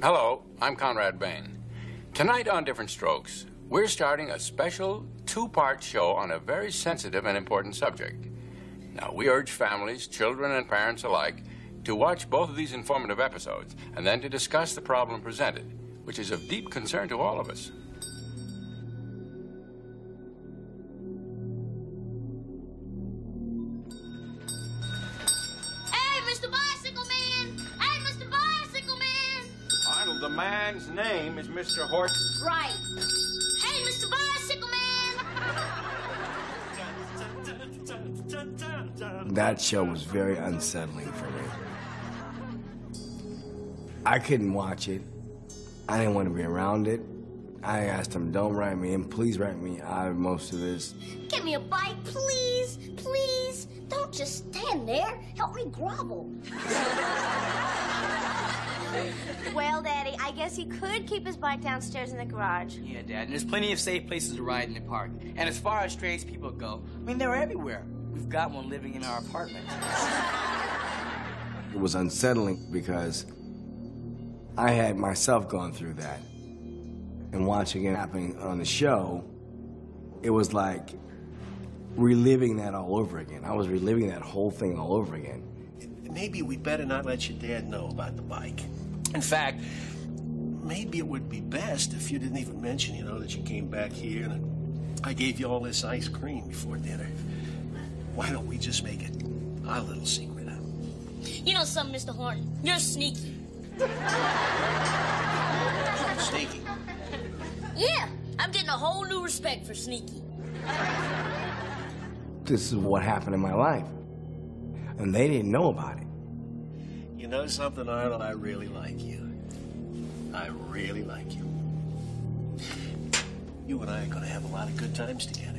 Hello, I'm Conrad Bain. Tonight on Different Strokes, we're starting a special two-part show on a very sensitive and important subject. Now, we urge families, children, and parents alike to watch both of these informative episodes and then to discuss the problem presented, which is of deep concern to all of us. The man's name is Mr. Horse. Right. Hey, Mr. Bicycle Man! That show was very unsettling for me. I couldn't watch it. I didn't want to be around it. I asked him, don't write me in. Please write me out of most of this. Give me a bite, please. Please. Don't just stand there. Help me grovel. Well, Daddy, I guess he could keep his bike downstairs in the garage. Yeah, Dad, and there's plenty of safe places to ride in the park. And as far as strange people go, I mean, they're everywhere. We've got one living in our apartment. It was unsettling because I had myself gone through that. And watching it happening on the show, it was like reliving that all over again. I was reliving that whole thing all over again. Maybe we better not let your dad know about the bike. In fact, maybe it would be best if you didn't even mention, that you came back here and I gave you all this ice cream before dinner. Why don't we just make it our little secret? You know something, Mr. Horton? You're sneaky. Sneaky? Yeah, I'm getting a whole new respect for sneaky. This is what happened in my life. And they didn't know about it. You know something, Arnold? I really like you. I really like you. You and I are going to have a lot of good times together.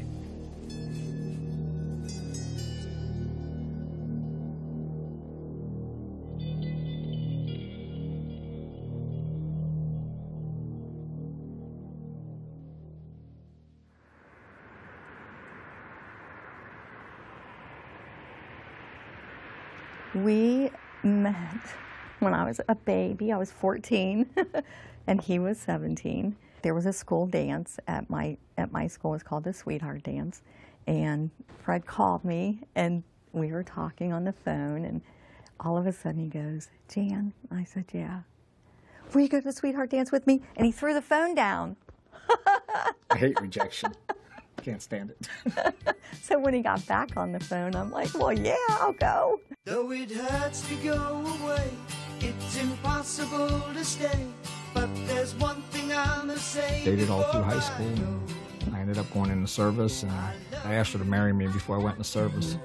We met when I was a baby. I was 14, and he was 17. There was a school dance at my school. It was called the Sweetheart Dance. And Fred called me, and we were talking on the phone, and all of a sudden he goes, Jan? I said, yeah. Will you go to the Sweetheart Dance with me? And he threw the phone down. I hate rejection. Can't stand it. So when he got back on the phone, I'm like, well, yeah, I'll go. Though it hurts to go away, it's impossible to stay. But there's one thing I must say. Dated all through high school. I ended up going into service, and I asked her to marry me before I went into service.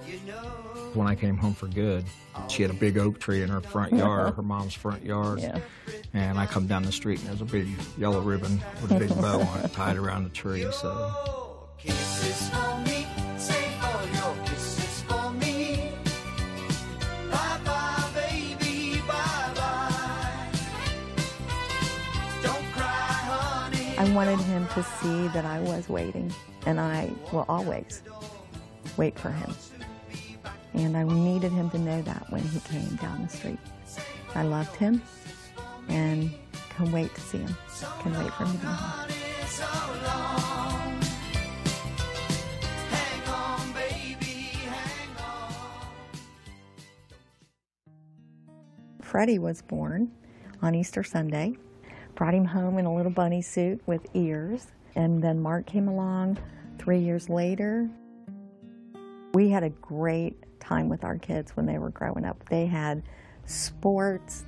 When I came home for good, she had a big oak tree in her front yard, her mom's front yard. Yeah. And I come down the street, and there's a big yellow ribbon with a big bow on it tied around the tree. So. Kisses for me, say all your kisses for me. Bye-bye, baby, bye-bye. Don't cry, honey. I wanted him to see that I was waiting, and I will always wait for him. And I needed him to know that when he came down the street. I loved him, and can wait to see him. Can wait for him to be home. Freddie was born on Easter Sunday. Brought him home in a little bunny suit with ears. And then Mark came along 3 years later. We had a great time with our kids when they were growing up. They had sports.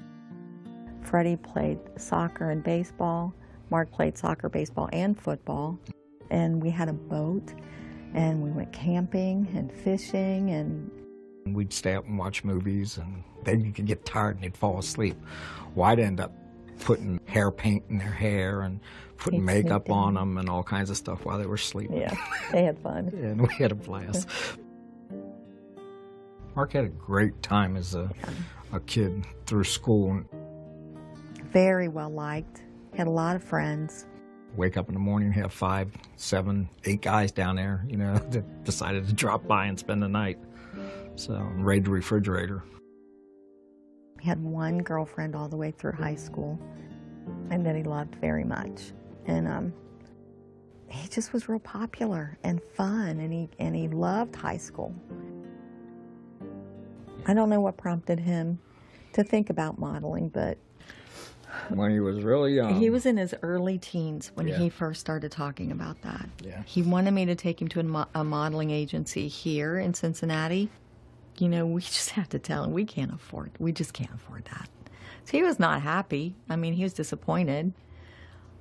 Freddie played soccer and baseball. Mark played soccer, baseball, and football. And we had a boat, and we went camping and fishing, and we'd stay up and watch movies, and then you could get tired and they'd fall asleep. Well, I'd end up putting hair paint in their hair and putting makeup on them and all kinds of stuff while they were sleeping. Yeah, they had fun. And we had a blast. Mark had a great time as a kid through school. Very well liked. Had a lot of friends. Wake up in the morning, have 5, 7, 8 guys down there, that decided to drop by and spend the night. So, raid the refrigerator. He had one girlfriend all the way through high school. and that he loved very much. And he just was real popular and fun, and he loved high school. I don't know what prompted him to think about modeling, but when he was really young. He was in his early teens when Yeah. he first started talking about that. Yeah. He wanted me to take him to a modeling agency here in Cincinnati. You know, we just have to tell him we just can't afford that. So he was not happy. I mean, he was disappointed,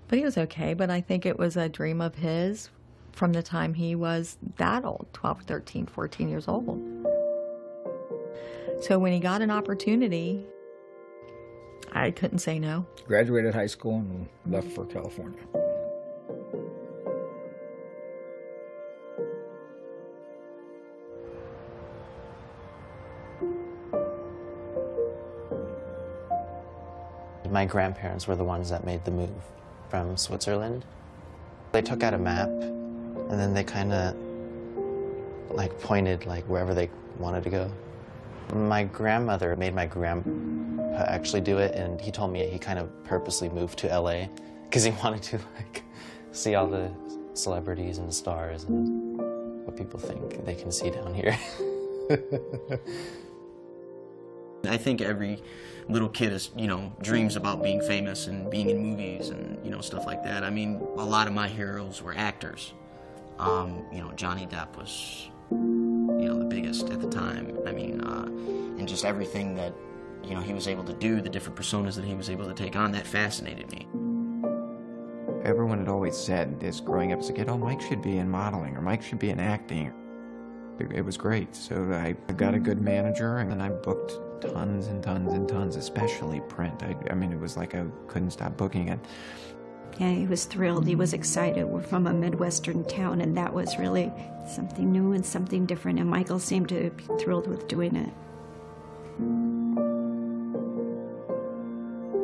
but he was okay. But I think it was a dream of his from the time he was that old, 12, 13, 14 years old. So when he got an opportunity, I couldn't say no. Graduated high school and left for California. My grandparents were the ones that made the move from Switzerland. They took out a map, and then they kind of like pointed like wherever they wanted to go. My grandmother made my grandpa actually do it, and he told me he kind of purposely moved to LA because he wanted to like see all the celebrities and stars and what people think they can see down here. I think every little kid is, dreams about being famous and being in movies and, stuff like that. I mean, a lot of my heroes were actors. Johnny Depp was, the biggest at the time. I mean, and just everything that, he was able to do, the different personas that he was able to take on, that fascinated me. Everyone had always said this growing up as a kid, oh, Mike should be in modeling, or Mike should be in acting. It was great. So I got a good manager, and then I booked tons and tons and tons, especially print. I mean, it was like I couldn't stop booking it. Yeah, he was thrilled. He was excited. We're from a Midwestern town, and that was really something new and something different, and Michael seemed to be thrilled with doing it.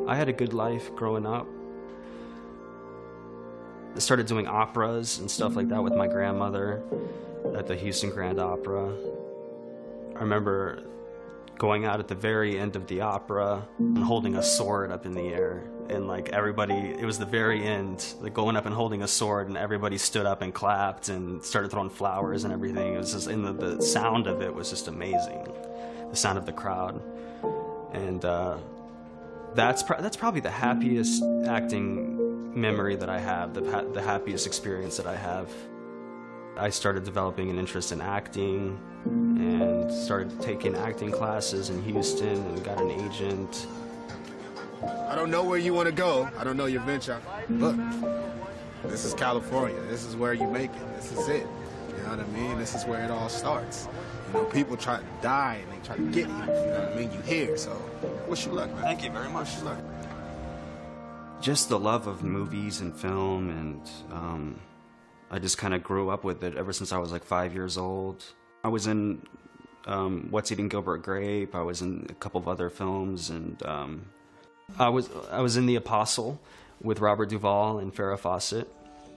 I had a good life growing up. I started doing operas and stuff like that with my grandmother at the Houston Grand Opera. I remember going out at the very end of the opera and holding a sword up in the air, and like everybody, it was the very end, like going up and holding a sword, and everybody stood up and clapped and started throwing flowers and everything. It was just, and the sound of it was just amazing, the sound of the crowd. And that's probably the happiest acting memory that I have, the happiest experience that I have. I started developing an interest in acting and started taking acting classes in Houston and got an agent. I don't know where you want to go. I don't know your venture. Look, this is California. This is where you make it. This is it. You know what I mean? This is where it all starts. People try to die and they try to get you. You know what I mean? You here, so wish you luck, man. Thank you very much. Wish you luck. Just the love of movies and film, and I just kind of grew up with it ever since I was like 5 years old. I was in What's Eating Gilbert Grape. I was in a couple of other films, and I was in The Apostle with Robert Duvall and Farrah Fawcett.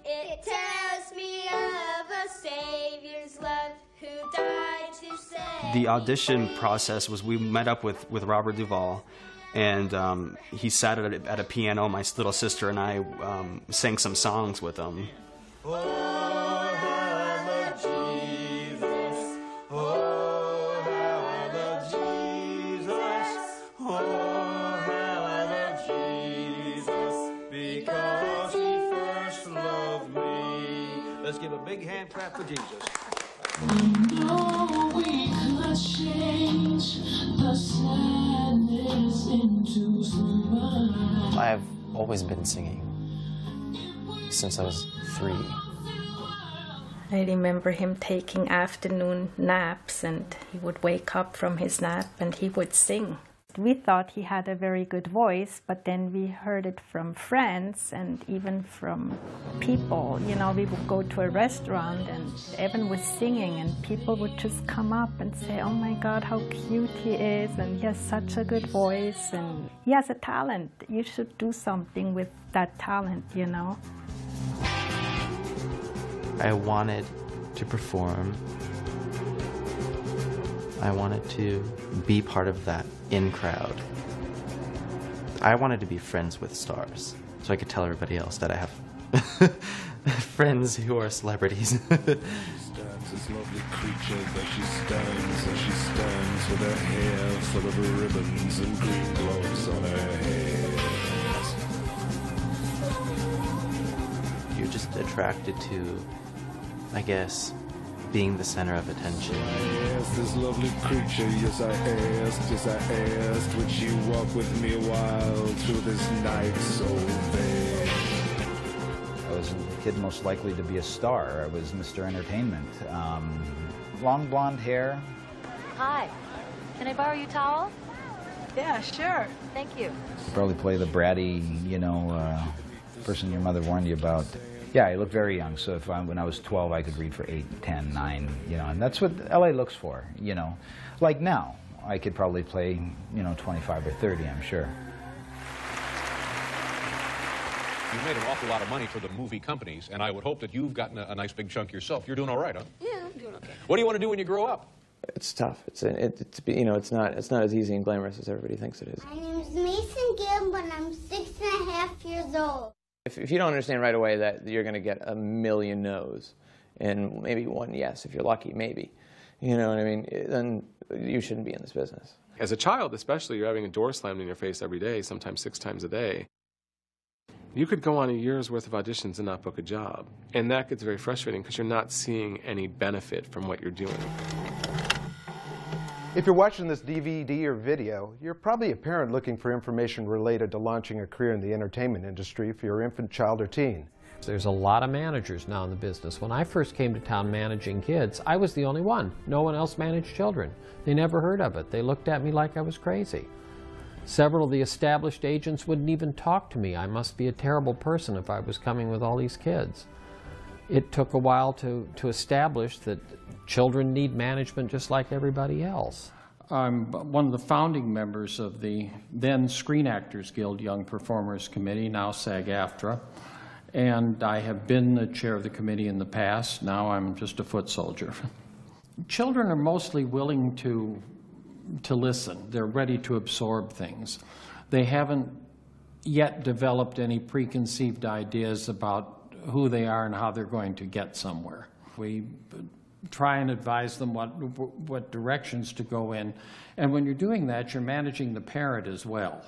It tells me of a Savior's love who died to save. The audition process was we met up with Robert Duvall, and he sat at a piano. My little sister and I sang some songs with him. Let's give a big hand clap for Jesus. No, we could change the sadness into smile. I've always been singing since I was 3. I remember him taking afternoon naps, and he would wake up from his nap and he would sing. We thought he had a very good voice, but then we heard it from friends and even from people. We would go to a restaurant and Evan was singing, and people would just come up and say, oh my God, how cute he is, and he has such a good voice, and he has a talent. You should do something with that talent, I wanted to perform. I wanted to be part of that in crowd. I wanted to be friends with stars, so I could tell everybody else that I have friends who are celebrities. This lovely creature that she stands with her hair full of ribbons and green gloves on her head. You're just attracted to, I guess, being the center of attention. Yes, this lovely creature, yes I asked, would she walk with me a while through this night so vague? I was the kid most likely to be a star. I was Mr. Entertainment. Long blonde hair. Hi. Can I borrow your towel? Yeah, sure. Thank you. Probably play the bratty, you know, person your mother warned you about. Yeah, I look very young, so if when I was 12, I could read for 8, 10, 9, you know, and that's what LA looks for, you know. Like now, I could probably play, you know, 25 or 30, I'm sure. You've made an awful lot of money for the movie companies, and I would hope that you've gotten a nice big chunk yourself. You're doing all right, huh? Yeah, I'm doing okay. What do you want to do when you grow up? It's tough. You know, it's not as easy and glamorous as everybody thinks it is. My name's Mason Gibb, and I'm 6.5 years old. If you don't understand right away that you're going to get a million no's and maybe one yes, if you're lucky, maybe, you know what I mean, then you shouldn't be in this business. As a child, especially, you're having a door slammed in your face every day, sometimes 6 times a day. You could go on a year's worth of auditions and not book a job. And that gets very frustrating because you're not seeing any benefit from what you're doing. If you're watching this DVD or video, you're probably a parent looking for information related to launching a career in the entertainment industry for your infant, child, or teen. There's a lot of managers now in the business. When I first came to town managing kids, I was the only one. No one else managed children. They never heard of it. They looked at me like I was crazy. Several of the established agents wouldn't even talk to me. I must be a terrible person if I was coming with all these kids. It took a while to establish that children need management just like everybody else. I'm one of the founding members of the then Screen Actors Guild Young Performers Committee, now SAG-AFTRA, and I have been the chair of the committee in the past. Now I'm just a foot soldier. Children are mostly willing to listen. They're ready to absorb things. They haven't yet developed any preconceived ideas about who they are and how they're going to get somewhere. We try and advise them what directions to go in. And when you're doing that, you're managing the parent as well.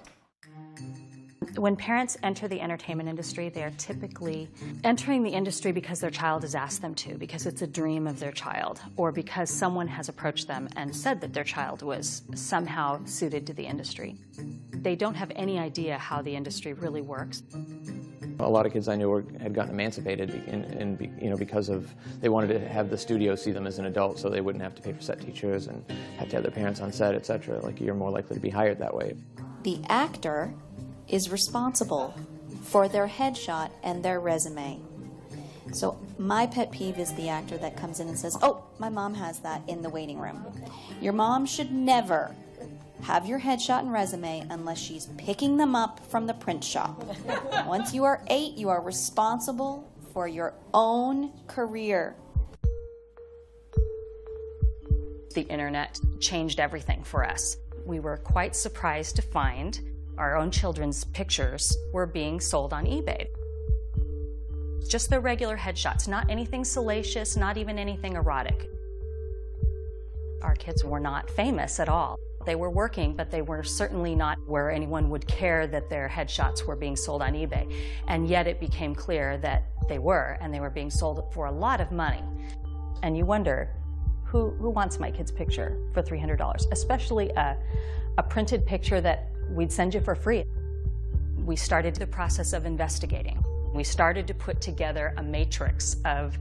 When parents enter the entertainment industry, they are typically entering the industry because their child has asked them to, because it's a dream of their child, or because someone has approached them and said that their child was somehow suited to the industry. They don't have any idea how the industry really works. A lot of kids I knew had gotten emancipated you know, because of they wanted to have the studio see them as an adult so they wouldn't have to pay for set teachers and have to have their parents on set, etc. Like, you're more likely to be hired that way. The actor is responsible for their headshot and their resume. So my pet peeve is the actor that comes in and says, "Oh, my mom has that in the waiting room." Your mom should never have your headshot and resume unless she's picking them up from the print shop. Once you are 8, you are responsible for your own career. The internet changed everything for us. We were quite surprised to find our own children's pictures were being sold on eBay. Just their regular headshots, not anything salacious, not even anything erotic. Our kids were not famous at all. They were working, but they were certainly not where anyone would care that their headshots were being sold on eBay. And yet it became clear that they were, and they were being sold for a lot of money. And you wonder, who wants my kid's picture for $300? Especially a printed picture that we'd send you for free. We started the process of investigating. We started to put together a matrix of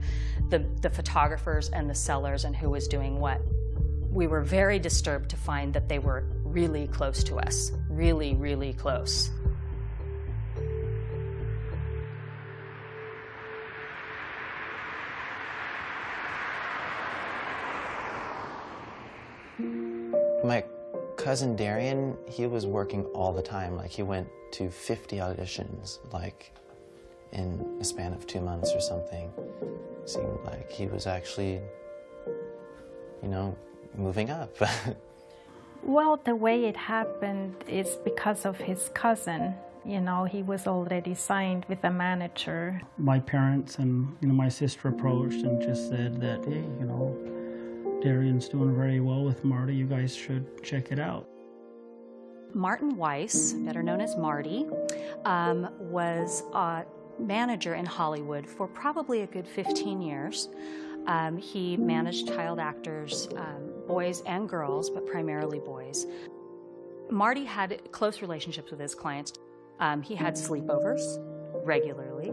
the photographers and the sellers and who was doing what. We were very disturbed to find that they were really close to us, really, really close. My cousin Darian, he was working all the time. Like, he went to 50 auditions, like, in a span of 2 months or something. It seemed like he was actually, you know, moving up. Well, the way it happened is because of his cousin. You know, he was already signed with a manager. My parents and, you know, my sister approached and just said that, hey, you know, Darian's doing very well with Marty. You guys should check it out. Martin Weiss, better known as Marty, was a manager in Hollywood for probably a good 15 years. He managed child actors, boys and girls, but primarily boys. Marty had close relationships with his clients. He had sleepovers regularly,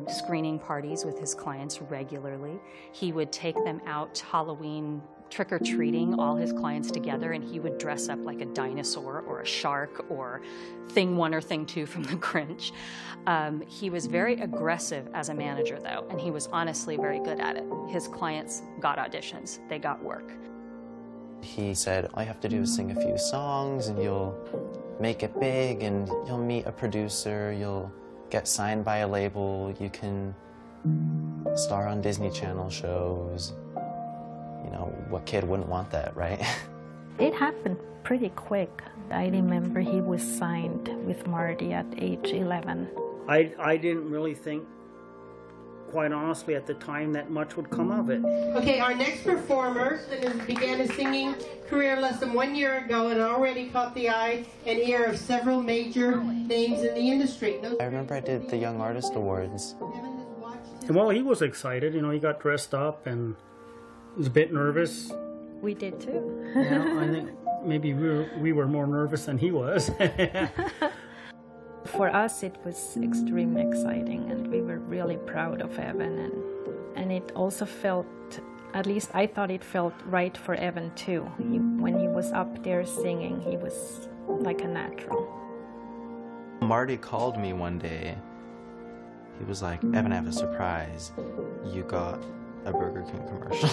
screening parties with his clients regularly. He would take them out Halloween trick-or-treating, all his clients together, and he would dress up like a dinosaur or a shark or Thing 1 or Thing 2 from The Grinch. He was very aggressive as a manager, though, and he was honestly very good at it. His clients got auditions. They got work. He said, all you have to do is sing a few songs and you'll make it big and you'll meet a producer, you'll get signed by a label, you can star on Disney Channel shows. You know, what kid wouldn't want that, right? It happened pretty quick. I remember he was signed with Marty at age 11. I didn't really think, quite honestly, at the time that much would come of it. Okay, our next performer began his singing career less than 1 year ago and already caught the eye and ear of several major names in the industry. I remember I did the Young Artist Awards. Well, he was excited. You know, he got dressed up and was a bit nervous. We did too. Yeah, I think maybe we were more nervous than he was. For us, it was extremely exciting, and we were really proud of Evan. And it also felt, at least I thought it felt right for Evan too. When he was up there singing, he was like a natural. Marty called me one day. He was like, Evan, I have a surprise. You got a Burger King commercial.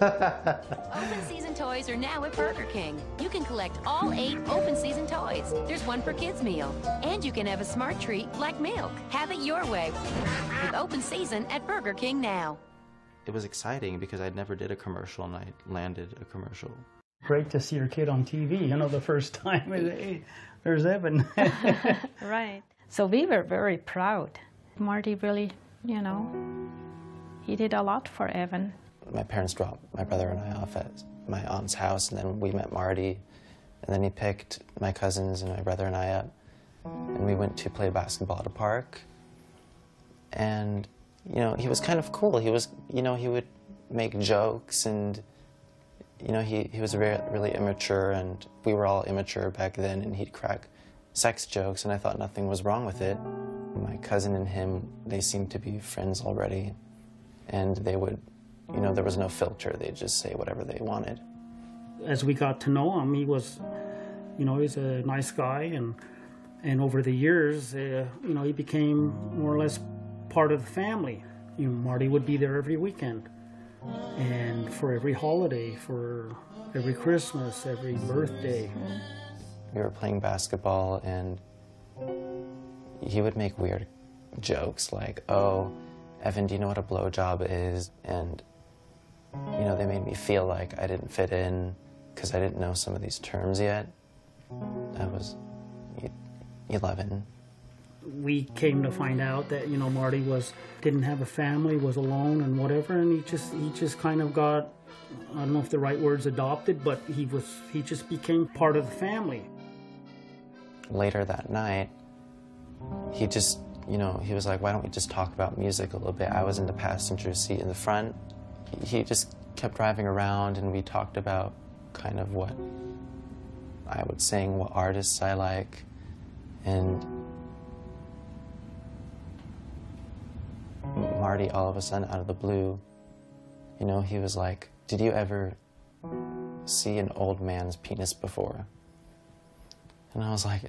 Open season toys are now at Burger King. You can collect all 8 open season toys. There's one per kids meal. And you can have a smart treat like milk. Have it your way with open season at Burger King now. It was exciting because I'd never did a commercial and I landed a commercial. Great to see your kid on TV, you know, the first time. Hey, there's Evan. Right. So we were very proud. Marty really, you know, he did a lot for Evan. My parents dropped my brother and I off at my aunt's house, and then we met Marty, and then he picked my cousins and my brother and I up, and we went to play basketball at a park. And, you know, he was kind of cool. He was, you know, he would make jokes, and, you know, he was really immature, and we were all immature back then, and he'd crack sex jokes, and I thought nothing was wrong with it. My cousin and him, they seemed to be friends already, and they would, you know, there was no filter. They'd just say whatever they wanted. As we got to know him, he was, you know, he's a nice guy, and over the years, you know, he became more or less part of the family. You know, Marty would be there every weekend, and for every holiday, for every Christmas, every birthday. We were playing basketball, and he would make weird jokes like, oh, Evan, do you know what a blowjob is? And, you know, they made me feel like I didn't fit in because I didn't know some of these terms yet. I was 11. We came to find out that, you know, Marty didn't have a family, was alone and whatever, and he just kind of got, I don't know if the right word's adopted, but he just became part of the family. Later that night, he just, you know, he was like, why don't we just talk about music a little bit? I was in the passenger seat in the front. He just kept driving around, and we talked about kind of what I would sing, what artists I like, and Marty, all of a sudden, out of the blue, you know, he was like, did you ever see an old man's penis before? And I was like,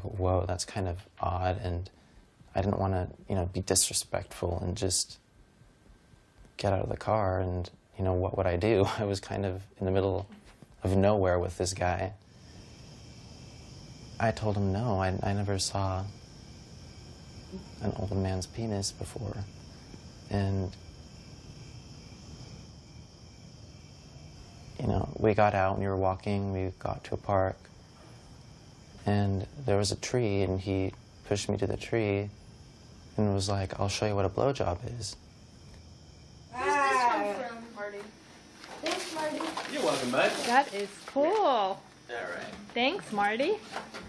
whoa, that's kind of odd, and I didn't want to, you know, be disrespectful and just get out of the car, and, you know, what would I do? I was kind of in the middle of nowhere with this guy. I told him no, I never saw an old man's penis before, and You know, we got out and we were walking, we got to a park, and there was a tree, and he pushed me to the tree and was like, I'll show you what a blowjob is. Thanks, Marty. You're welcome, bud. That is cool. All right. Thanks, Marty.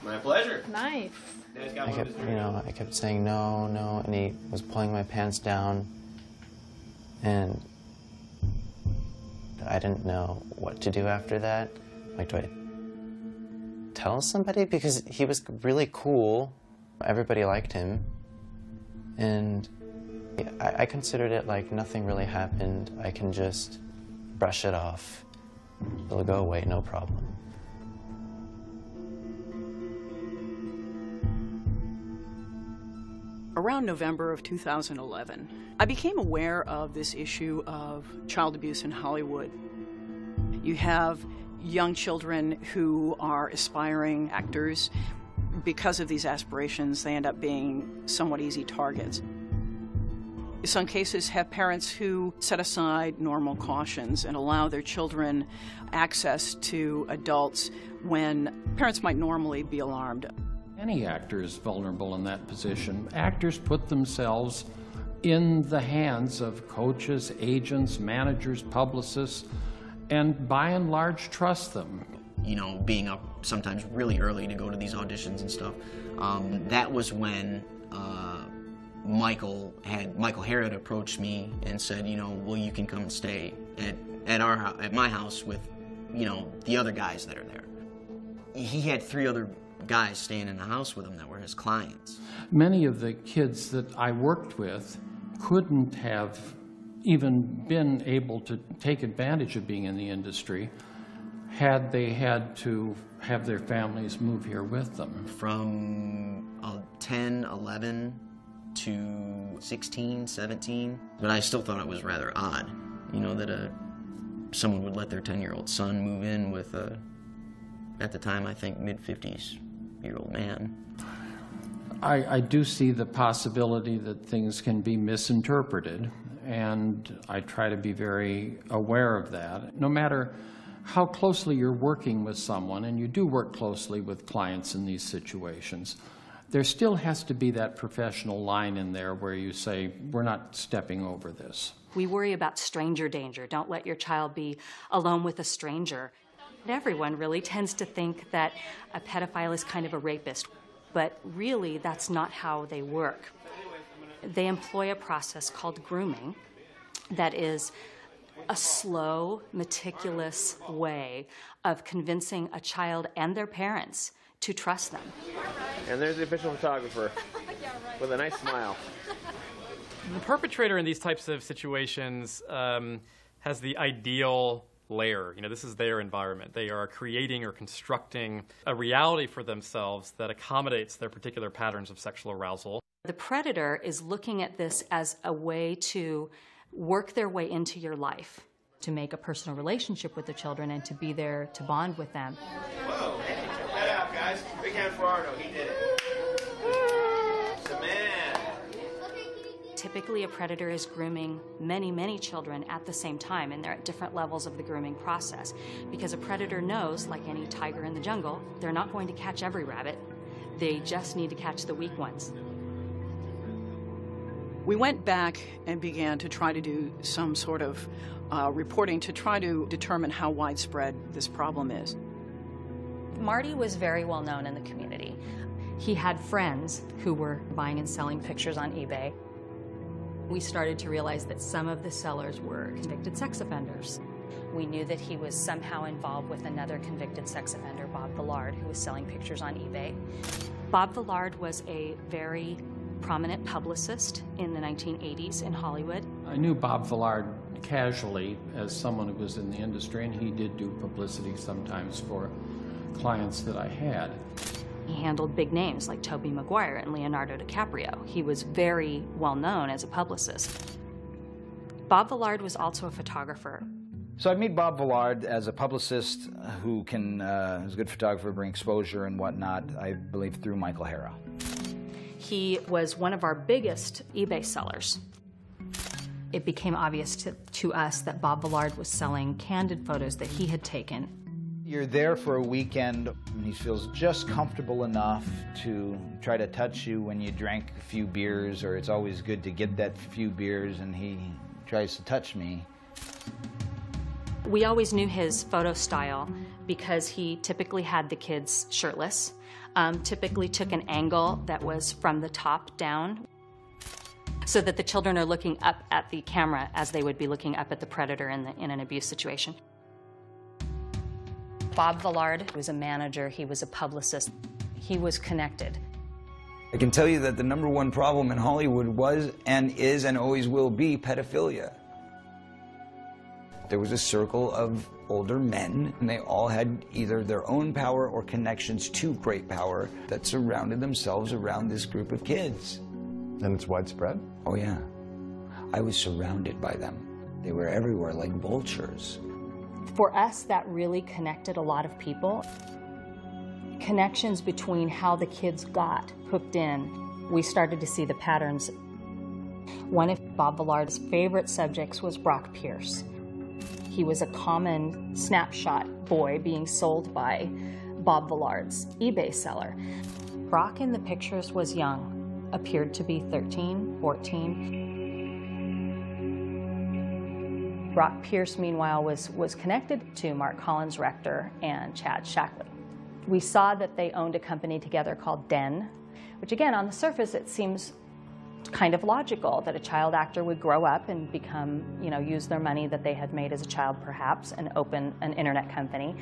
My pleasure. Nice. I kept saying no, no, and he was pulling my pants down, and I didn't know what to do after that. Like, do I tell somebody? Because he was really cool. Everybody liked him, and I considered it like nothing really happened. I can just brush it off. It'll go away, no problem. Around November of 2011, I became aware of this issue of child abuse in Hollywood. You have young children who are aspiring actors. Because of these aspirations, they end up being somewhat easy targets. Some cases have parents who set aside normal cautions and allow their children access to adults when parents might normally be alarmed. Any actor is vulnerable in that position. Actors put themselves in the hands of coaches, agents, managers, publicists, and by and large trust them. You know, being up sometimes really early to go to these auditions and stuff. That was when Michael Hara had approached me and said, you know, well, you can come and stay at my house with, you know, the other guys that are there. He had 3 other guys staying in the house with him that were his clients. Many of the kids that I worked with couldn't have even been able to take advantage of being in the industry had they had to have their families move here with them. From 10, 11 to 16, 17. But I still thought it was rather odd, you know, that someone would let their 10-year-old son move in with a, at the time, I think, mid-50s-year-old man. I do see the possibility that things can be misinterpreted, and I try to be very aware of that. No matter how closely you're working with someone, and you do work closely with clients in these situations, there still has to be that professional line in there where you say, we're not stepping over this. We worry about stranger danger. Don't let your child be alone with a stranger. Everyone really tends to think that a pedophile is kind of a rapist, but really that's not how they work. They employ a process called grooming that is a slow, meticulous way of convincing a child and their parents to trust them. And there's the official photographer with a nice smile. The perpetrator in these types of situations has the ideal layer. You know, this is their environment. They are creating or constructing a reality for themselves that accommodates their particular patterns of sexual arousal. The predator is looking at this as a way to work their way into your life, to make a personal relationship with the children and to be there to bond with them. Whoa, check that out, guys. Big hand for Arno. He did it. It's a man. Typically, a predator is grooming many, many children at the same time, and they're at different levels of the grooming process. Because a predator knows, like any tiger in the jungle, they're not going to catch every rabbit. They just need to catch the weak ones. We went back and began to try to do some sort of reporting to try to determine how widespread this problem is. Marty was very well known in the community. He had friends who were buying and selling pictures on eBay. We started to realize that some of the sellers were convicted sex offenders. We knew that he was somehow involved with another convicted sex offender, Bob Villard, who was selling pictures on eBay. Bob Villard was a very prominent publicist in the 1980s in Hollywood. I knew Bob Villard casually as someone who was in the industry, and he did do publicity sometimes for clients that I had. He handled big names like Tobey Maguire and Leonardo DiCaprio. He was very well known as a publicist. Bob Villard was also a photographer. So I meet Bob Villard as a publicist who can, is a good photographer, bring exposure and whatnot, I believe through Michael Hara. He was one of our biggest eBay sellers. It became obvious to us that Bob Villard was selling candid photos that he had taken. You're there for a weekend, and he feels just comfortable enough to try to touch you when you drank a few beers, or it's always good to get that few beers, and he tries to touch me. We always knew his photo style because he typically had the kids shirtless, typically took an angle that was from the top down, so that the children are looking up at the camera as they would be looking up at the predator in an abuse situation. Bob Villard was a manager, he was a publicist, he was connected. I can tell you that the #1 problem in Hollywood was and is and always will be pedophilia. There was a circle of older men, and they all had either their own power or connections to great power that surrounded themselves around this group of kids. And it's widespread? Oh, yeah. I was surrounded by them. They were everywhere like vultures. For us, that really connected a lot of people. Connections between how the kids got hooked in. We started to see the patterns. One of Bob Villard's favorite subjects was Brock Pierce. He was a common snapshot boy being sold by Bob Villard's eBay seller. Brock in the pictures was young, appeared to be 13, 14. Brock Pierce, meanwhile, was connected to Mark Collins Rector and Chad Shackley. We saw that they owned a company together called Den, which again, on the surface, it seems kind of logical that a child actor would grow up and become, use their money that they had made as a child perhaps and open an internet company.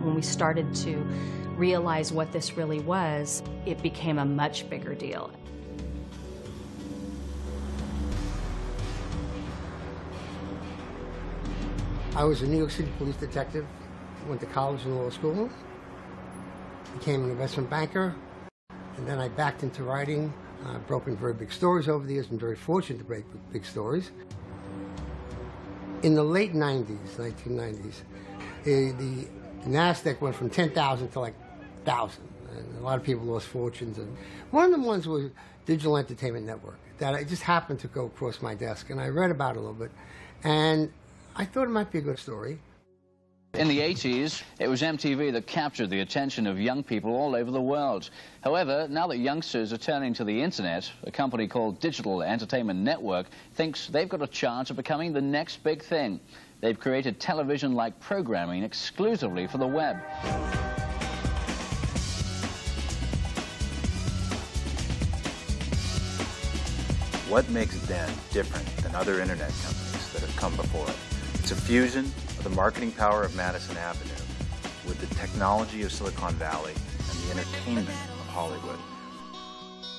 When we started to realize what this really was, it became a much bigger deal. I was a New York City police detective, went to college and law school, became an investment banker, and then I backed into writing. I've broken very big stories over the years, been very fortunate to break big stories. In the late 90s, 1990s, the NASDAQ went from 10,000 to like 1,000, and a lot of people lost fortunes. And one of the ones was Digital Entertainment Network, that I just happened to go across my desk, and I read about it a little bit, and I thought it might be a good story. In the 80s, it was MTV that captured the attention of young people all over the world. However, now that youngsters are turning to the internet, a company called Digital Entertainment Network thinks they've got a chance of becoming the next big thing. They've created television-like programming exclusively for the web. What makes Den different than other internet companies that have come before it? It's a fusion of the marketing power of Madison Avenue with the technology of Silicon Valley and the entertainment of Hollywood.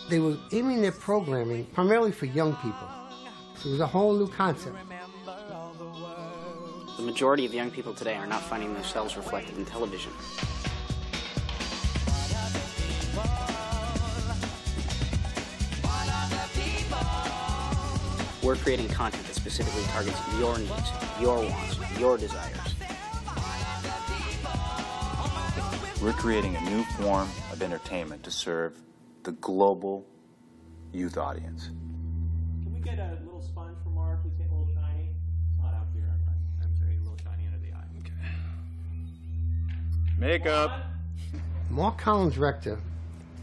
They were aiming their programming primarily for young people. So it was a whole new concept. The majority of young people today are not finding themselves reflected in television. We're creating content that specifically targets your needs, your wants, your desires. We're creating a new form of entertainment to serve the global youth audience. Can we get a little sponge for Mark? He's getting a little shiny. It's not out here. I'm sorry, a little shiny under the eye. Okay. Makeup. Mark Collins Rector,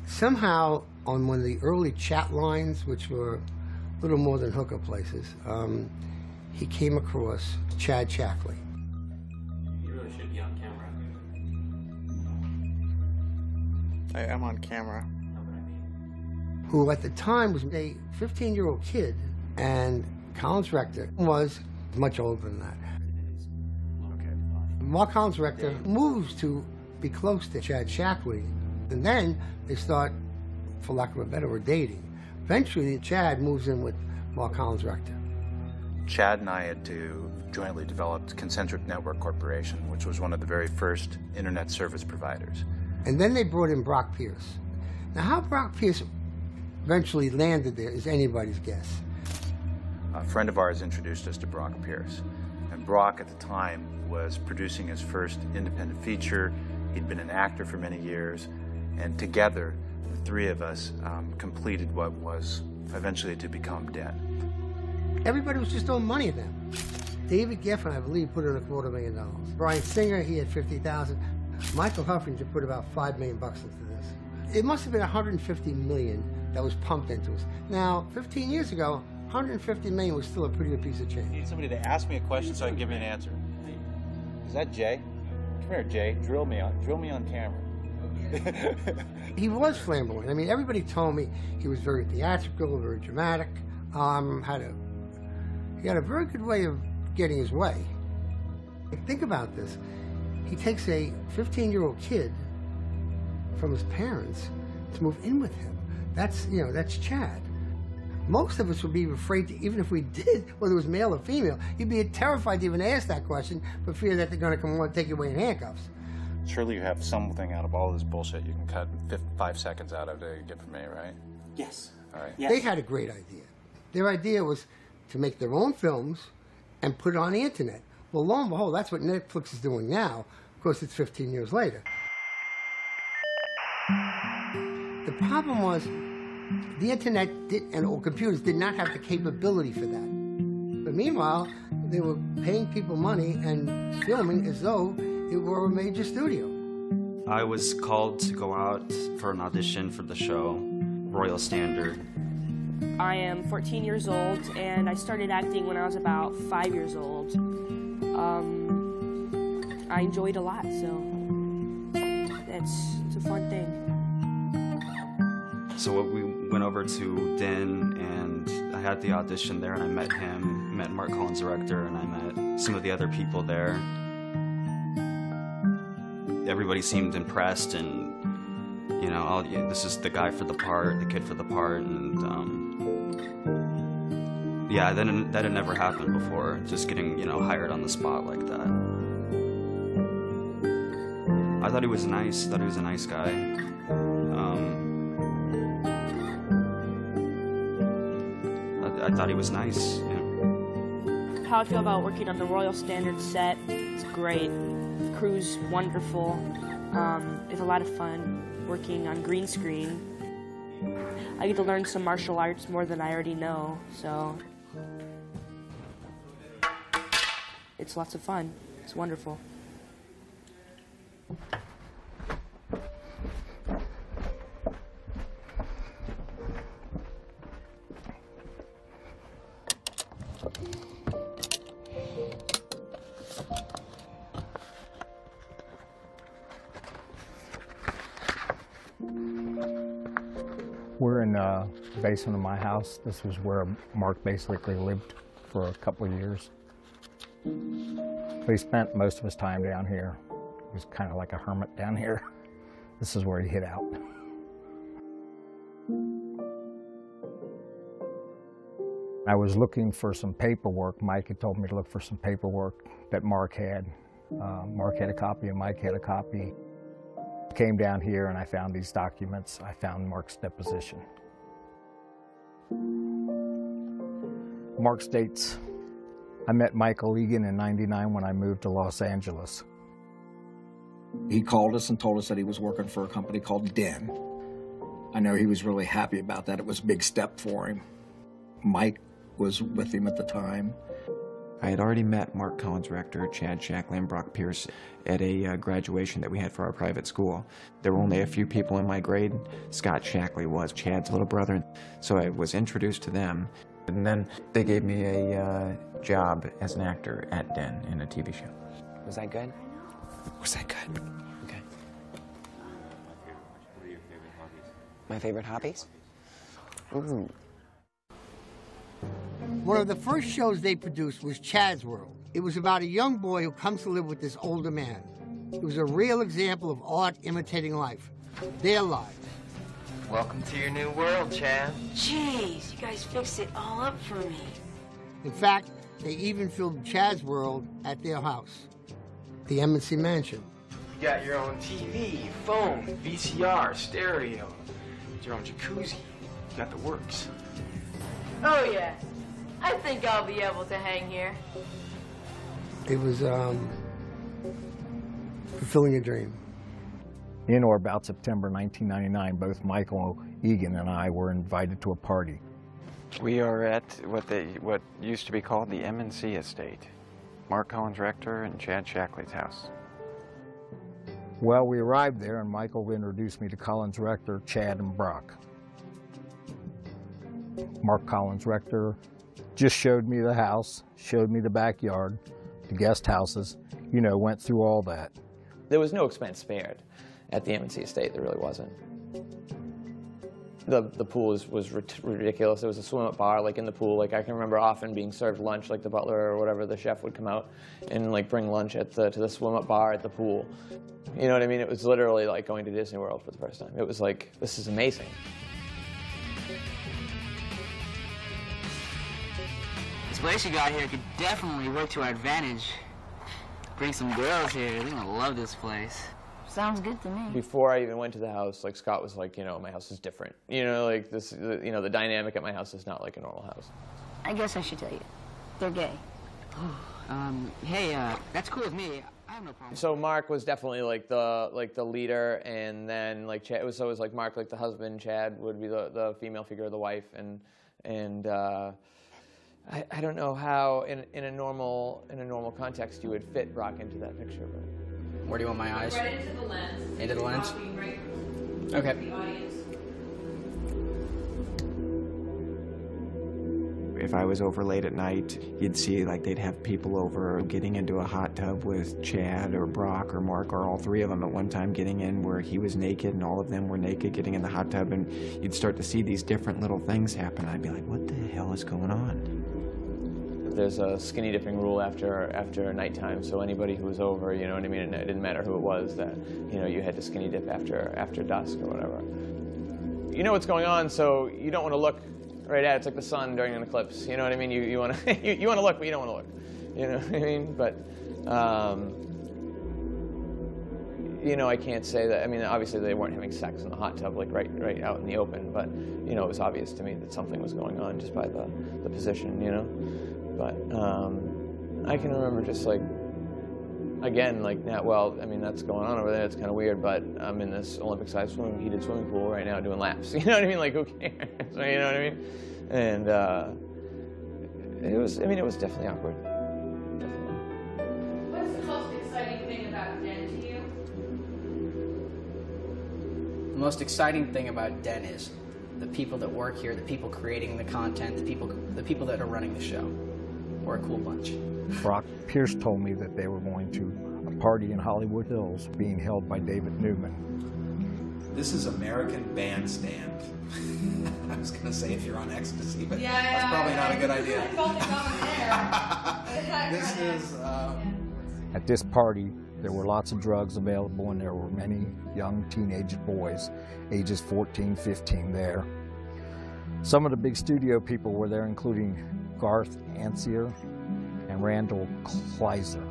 somehow on one of the early chat lines, which were little more than hookup places, he came across Chad Shackley. You really should be on camera. I am on camera. Who at the time was a 15-year-old kid, and Collins Rector was much older than that. Okay. Mark Collins Rector moves to be close to Chad Shackley, and then they start, for lack of a better word, dating. Eventually, Chad moves in with Mark Collins Rector. Chad and I had jointly developed Concentric Network Corporation, which was one of the very first internet service providers. And then they brought in Brock Pierce. Now, how Brock Pierce eventually landed there is anybody's guess. A friend of ours introduced us to Brock Pierce. And Brock, at the time, was producing his first independent feature. He'd been an actor for many years. And together, the three of us completed what was eventually to become Den. Everybody was just throwing money at them. David Geffen, I believe, put in $250,000. Brian Singer, he had $50,000. Michael Huffinger put about $5 million into this. It must have been $150 million that was pumped into us. Now, 15 years ago, $150 million was still a pretty good piece of change. I need somebody to ask me a question so I can give you an answer. Is that Jay? Come here, Jay. Drill me on camera. He was flamboyant. I mean, everybody told me he was very theatrical, very dramatic. He had a very good way of getting his way. Think about this. He takes a 15-year-old kid from his parents to move in with him. That's Chad. Most of us would be afraid to, even if we did, whether it was male or female, you'd be terrified to even ask that question for fear that they're going to come and take you away in handcuffs. Surely you have something out of all this bullshit you can cut 5 seconds out of to get from me, right? Yes. All right. Yes. They had a great idea. Their idea was to make their own films and put it on the internet. Well, lo and behold, that's what Netflix is doing now. Of course, it's 15 years later. The problem was the internet or computers did not have the capability for that. But meanwhile, they were paying people money and filming as though it were a major studio. I was called to go out for an audition for the show, Royal Standard. I am 14 years old, and I started acting when I was about 5 years old. I enjoyed a lot, so it's a fun thing. So we went over to Den, and I had the audition there, and I met him, met Mark Collins, director, and I met some of the other people there. Everybody seemed impressed, and this is the guy for the part, the kid for the part, and yeah, that had never happened before, just getting hired on the spot like that. I thought he was nice. I thought he was a nice guy. I thought he was nice. How I feel about working on the Royal Standard set, it's great. The crew's wonderful. It's a lot of fun working on green screen. I get to learn some martial arts more than I already know, so it's lots of fun. It's wonderful. We're in the basement of my house. This was where Mark basically lived for a couple of years. But he spent most of his time down here. He was kind of like a hermit down here. This is where he hid out. I was looking for some paperwork. Mike had told me to look for some paperwork that Mark had. Mark had a copy and Mike had a copy. Came down here and I found these documents. I found Mark's deposition. Mark states, I met Michael Egan in '99 when I moved to Los Angeles. He called us and told us that he was working for a company called Den. I know he was really happy about that. It was a big step for him. Mike was with him at the time. I had already met Mark Collins' rector, Chad Shackley, and Brock Pierce at a graduation that we had for our private school. There were only a few people in my grade. Scott Shackley was Chad's little brother, so I was introduced to them. And then they gave me a job as an actor at Den in a TV show. Was that good? Was that good? Okay. My favorite hobbies? Ooh. One of the first shows they produced was Chad's World. It was about a young boy who comes to live with this older man. It was a real example of art imitating life, their lives. Welcome to your new world, Chad. Jeez, you guys fixed it all up for me. In fact, they even filmed Chad's World at their house, the Embassy Mansion. You got your own TV, phone, VCR, stereo, your own jacuzzi. You got the works. Oh, yeah. I think I'll be able to hang here. It was fulfilling a dream. In or about September 1999, both Michael Egan and I were invited to a party. We are at what used to be called the M&C estate. Mark Collins Rector and Chad Shackley's house. Well, we arrived there, and Michael introduced me to Collins Rector, Chad, and Brock. Mark Collins Rector just showed me the house, showed me the backyard, the guest houses, you know, went through all that. There was no expense spared at the M&C estate, there really wasn't. The pool was ridiculous. There was a swim-up bar, like, in the pool. Like, I can remember often being served lunch, like the butler or whatever, the chef would come out and, like, bring lunch to the swim-up bar at the pool. You know what I mean? It was literally like going to Disney World for the first time. It was like, this is amazing. This place you got here could definitely work to our advantage. Bring some girls here. They're gonna love this place. Sounds good to me. Before I even went to the house, like, Scott was like, you know, my house is different. You know, like, this, you know, the dynamic at my house is not like a normal house. I guess I should tell you. They're gay. Hey, that's cool with me. I have no problem. So Mark was definitely like the leader, and then like Chad, it was like Mark, like the husband, Chad would be the female figure, the wife, and I don't know how in a normal context you would fit Brock into that picture. But. Where do you want my eyes? Right into the lens. Into the lens? Right. Okay. The audience. If I was over late at night, you'd see like they'd have people over getting into a hot tub with Chad or Brock or Mark or all three of them at one time, getting in where he was naked and all of them were naked, getting in the hot tub, and you'd start to see these different little things happen. I'd be like, what the hell is going on? There's a skinny dipping rule after nighttime, so anybody who was over, you know what I mean, and it didn't matter who it was, that, you know, you had to skinny dip after dusk or whatever. You know what's going on, so you don't want to look right at it. It's like the sun during an eclipse. You know what I mean? You want to you want to look, but you don't want to look. You know what I mean? But you know, I can't say that. I mean, obviously they weren't having sex in the hot tub, like right out in the open. But you know, it was obvious to me that something was going on just by the position. You know. But I can remember just like, again, like, now, well, I mean, that's going on over there. It's kind of weird, but I'm in this Olympic-sized heated swimming pool right now doing laps. You know what I mean? Like, who cares? You know what I mean? And it was definitely awkward. Definitely. What's the most exciting thing about Den to you? The most exciting thing about Den is the people that work here, the people creating the content, the people that are running the show. We're a cool bunch. Brock Pierce told me that they were going to a party in Hollywood Hills being held by David Newman. This is American Bandstand. I was going to say if you're on ecstasy, but Yeah, that's probably not a good idea. This is... At this party, there were lots of drugs available, and there were many young teenage boys, ages 14, 15 there. Some of the big studio people were there, including Garth Ancier and Randall Kleiser.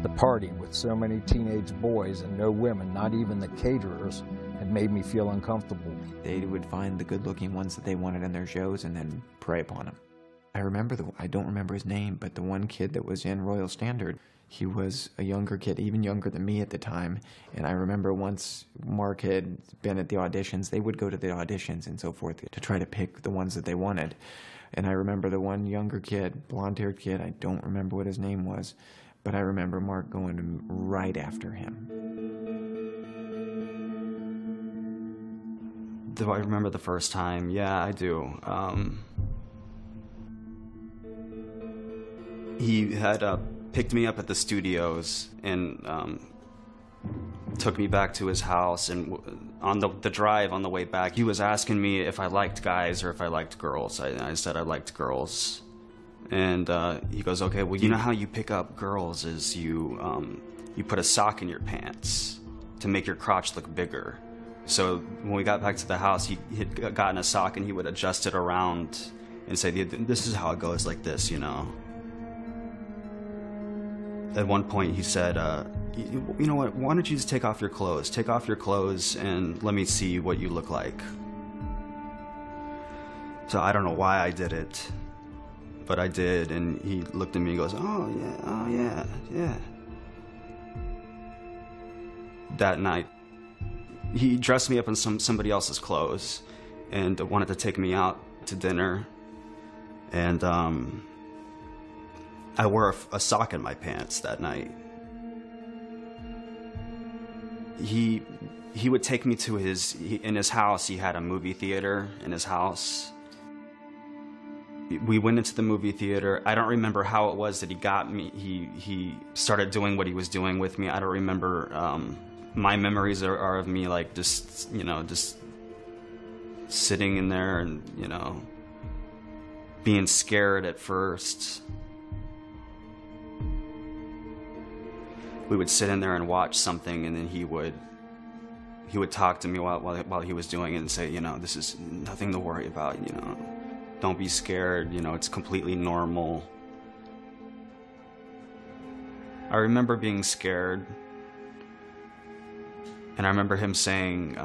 The party, with so many teenage boys and no women, not even the caterers, had made me feel uncomfortable. They would find the good-looking ones that they wanted in their shows and then prey upon them. I don't remember his name, but the one kid that was in Royal Standard, he was a younger kid, even younger than me at the time. And I remember once Mark had been at the auditions, they would go to the auditions and so forth to try to pick the ones that they wanted. And I remember the one younger kid, blonde-haired kid, I don't remember what his name was, but I remember Mark going right after him. Do I remember the first time? Yeah, I do. He had picked me up at the studios and took me back to his house, and on the drive on the way back, he was asking me if I liked guys or if I liked girls. I said I liked girls. And he goes, okay, well, you know how you pick up girls is you put a sock in your pants to make your crotch look bigger. So when we got back to the house, he had gotten a sock and he would adjust it around and say, this is how it goes, like this, you know. At one point he said, you know what, why don't you just take off your clothes? Take off your clothes and let me see what you look like. So I don't know why I did it, but I did, and he looked at me and goes, oh yeah. That night, he dressed me up in somebody else's clothes, and wanted to take me out to dinner. And I wore a sock in my pants that night. He would take me to in his house. He had a movie theater in his house. We went into the movie theater. I don't remember how it was that he got me. He started doing what he was doing with me. I don't remember. My memories are of me like just sitting in there and, you know, being scared at first. We would sit in there and watch something, and then he would talk to me while he was doing it and say, you know, this is nothing to worry about, you know. Don't be scared, you know, it's completely normal. I remember being scared, and I remember him saying,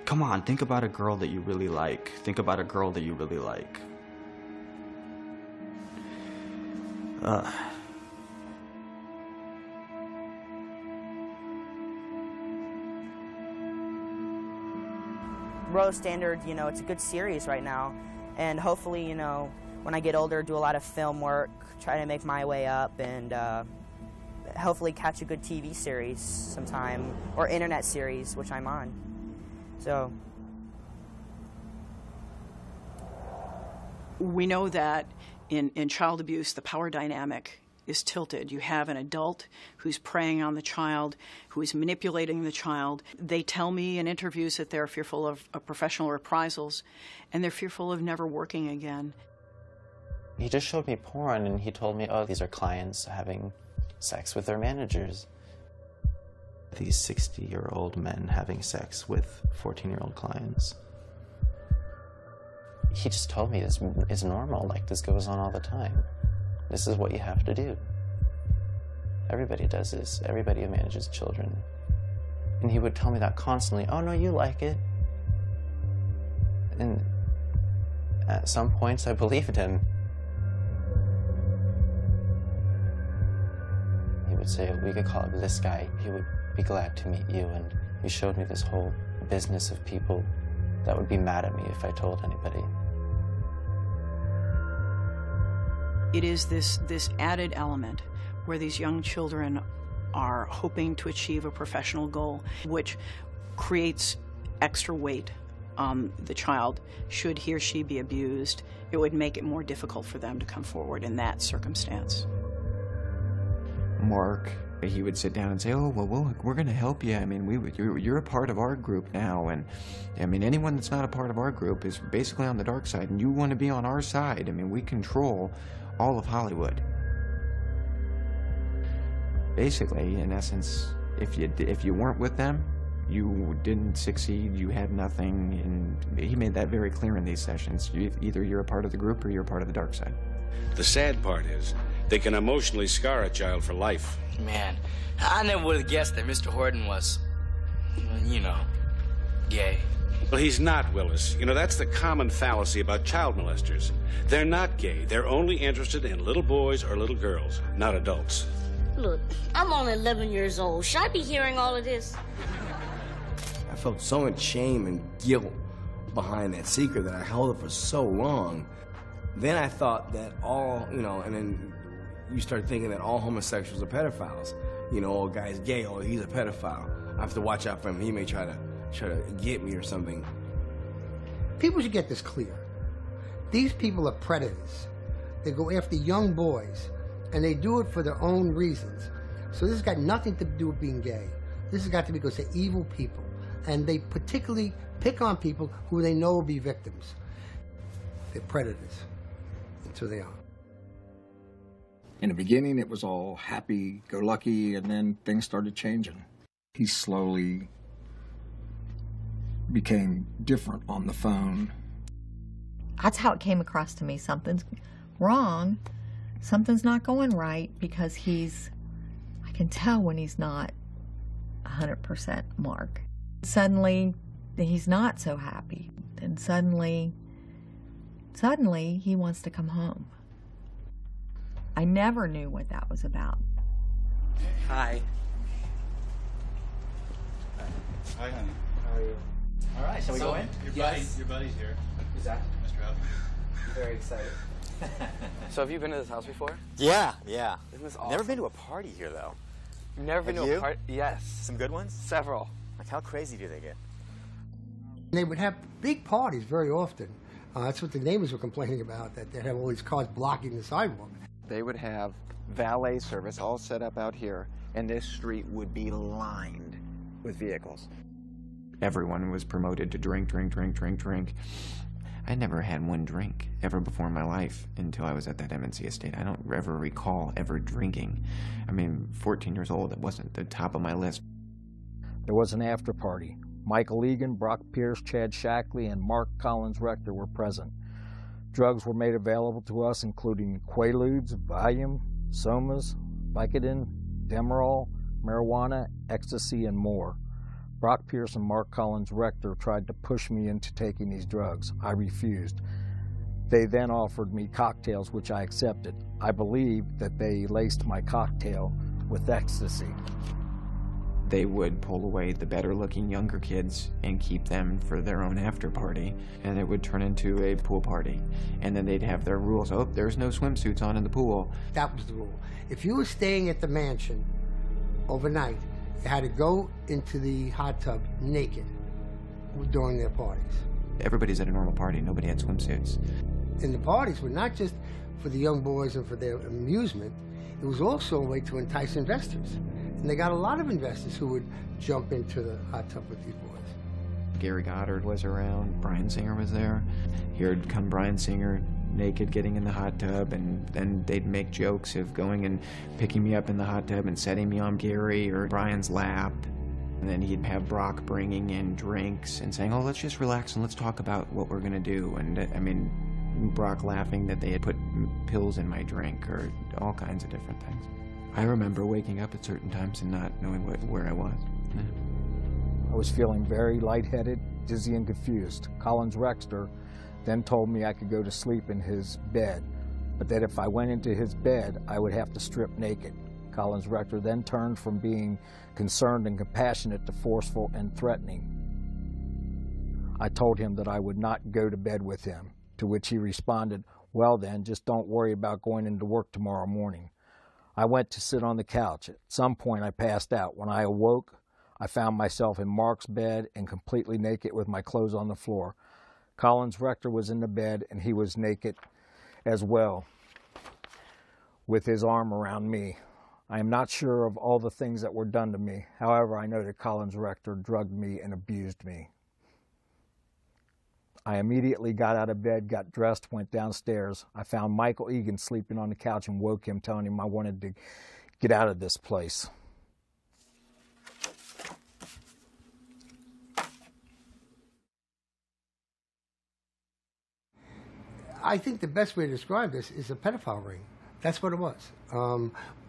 come on, think about a girl that you really like. Think about a girl that you really like. Royal Standard, you know, it's a good series right now, and hopefully, you know, when I get older, do a lot of film work, try to make my way up, and hopefully catch a good TV series sometime, or internet series, which I'm on. So we know that in child abuse, the power dynamic is tilted. You have an adult who's preying on the child, who is manipulating the child. They tell me in interviews that they're fearful of professional reprisals, and they're fearful of never working again. He just showed me porn, and he told me, oh, these are clients having sex with their managers. These 60-year-old men having sex with 14-year-old clients. He just told me this is normal, like this goes on all the time. This is what you have to do. Everybody does this. Everybody who manages children. And he would tell me that constantly. Oh, no, you like it. And at some points, I believed him. He would say, we could call it this guy. He would be glad to meet you. And he showed me this whole business of people that would be mad at me if I told anybody. It is this added element where these young children are hoping to achieve a professional goal, which creates extra weight on the child. Should he or she be abused, it would make it more difficult for them to come forward in that circumstance. Mark, he would sit down and say, oh, well, we're going to help you. I mean, you're a part of our group now. And, I mean, anyone that's not a part of our group is basically on the dark side, and you want to be on our side. I mean, we control all of Hollywood. Basically, in essence, if you weren't with them, you didn't succeed, you had nothing, and he made that very clear in these sessions. Either you're a part of the group or you're a part of the dark side. The sad part is, they can emotionally scar a child for life. Man, I never would have guessed that Mr. Horton was, you know, gay. Well, he's not, Willis. You know, that's the common fallacy about child molesters. They're not gay. They're only interested in little boys or little girls, not adults. Look, I'm only 11 years old. Should I be hearing all of this? I felt so much shame and guilt behind that secret that I held it for so long. Then I thought that all, you know, and then you start thinking that all homosexuals are pedophiles. You know, oh, guy's gay, oh, he's a pedophile. I have to watch out for him. He may try to get me or something. People should get this clear. These people are predators. They go after young boys, and they do it for their own reasons. So this has got nothing to do with being gay. This has got to be because they're evil people, and they particularly pick on people who they know will be victims. They're predators. That's who they are. In the beginning, it was all happy-go-lucky, and then things started changing. He slowly became different on the phone. That's how it came across to me. Something's wrong. Something's not going right, because I can tell when he's not 100% Mark. Suddenly, he's not so happy. And suddenly he wants to come home. I never knew what that was about. Hi. Hi, honey. How are you? All right. Hi, shall we go in? Your buddy's here. Who's that? Mr. Huff. Very excited. So have you been to this house before? Yeah. Isn't this awesome? Never been to a party here, though. You've never been Have to you? a party? Yes. Some good ones? Several. Like, how crazy do they get? They would have big parties very often. That's what the neighbors were complaining about, that they'd have all these cars blocking the sidewalk. They would have valet service all set up out here, and this street would be lined with vehicles. Everyone was promoted to drink. I never had one drink ever before in my life until I was at that M&C estate. I don't ever recall ever drinking. I mean, 14 years old, it wasn't the top of my list. There was an after party. Michael Egan, Brock Pierce, Chad Shackley, and Mark Collins Rector were present. Drugs were made available to us, including Quaaludes, Valium, Somas, Vicodin, Demerol, marijuana, ecstasy, and more. Brock Pierce and Mark Collins Rector tried to push me into taking these drugs. I refused. They then offered me cocktails, which I accepted. I believe that they laced my cocktail with ecstasy. They would pull away the better-looking younger kids and keep them for their own after party, and it would turn into a pool party. And then they'd have their rules. Oh, there's no swimsuits on in the pool. That was the rule. If you were staying at the mansion overnight, you had to go into the hot tub naked during their parties. Everybody's at a normal party. Nobody had swimsuits. And the parties were not just for the young boys and for their amusement. It was also a way to entice investors. And they got a lot of investors who would jump into the hot tub with these boys. Gary Goddard was around. Bryan Singer was there. Here'd come Bryan Singer naked getting in the hot tub, and then they'd make jokes of going and picking me up in the hot tub and setting me on Gary or Brian's lap. And then he'd have Brock bringing in drinks and saying, oh, let's just relax and let's talk about what we're going to do. And I mean, Brock laughing that they had put pills in my drink or all kinds of different things. I remember waking up at certain times and not knowing where I was. Yeah. I was feeling very lightheaded, dizzy, and confused. Collins Rector then told me I could go to sleep in his bed, but that if I went into his bed, I would have to strip naked. Collins Rector then turned from being concerned and compassionate to forceful and threatening. I told him that I would not go to bed with him, to which he responded, well then, just don't worry about going into work tomorrow morning. I went to sit on the couch. At some point I passed out. When I awoke, I found myself in Mark's bed and completely naked with my clothes on the floor. Collins Rector was in the bed and he was naked as well, with his arm around me. I am not sure of all the things that were done to me. However, I know that Collins Rector drugged me and abused me. I immediately got out of bed, got dressed, went downstairs. I found Michael Egan sleeping on the couch and woke him, telling him I wanted to get out of this place. I think the best way to describe this is a pedophile ring. That's what it was.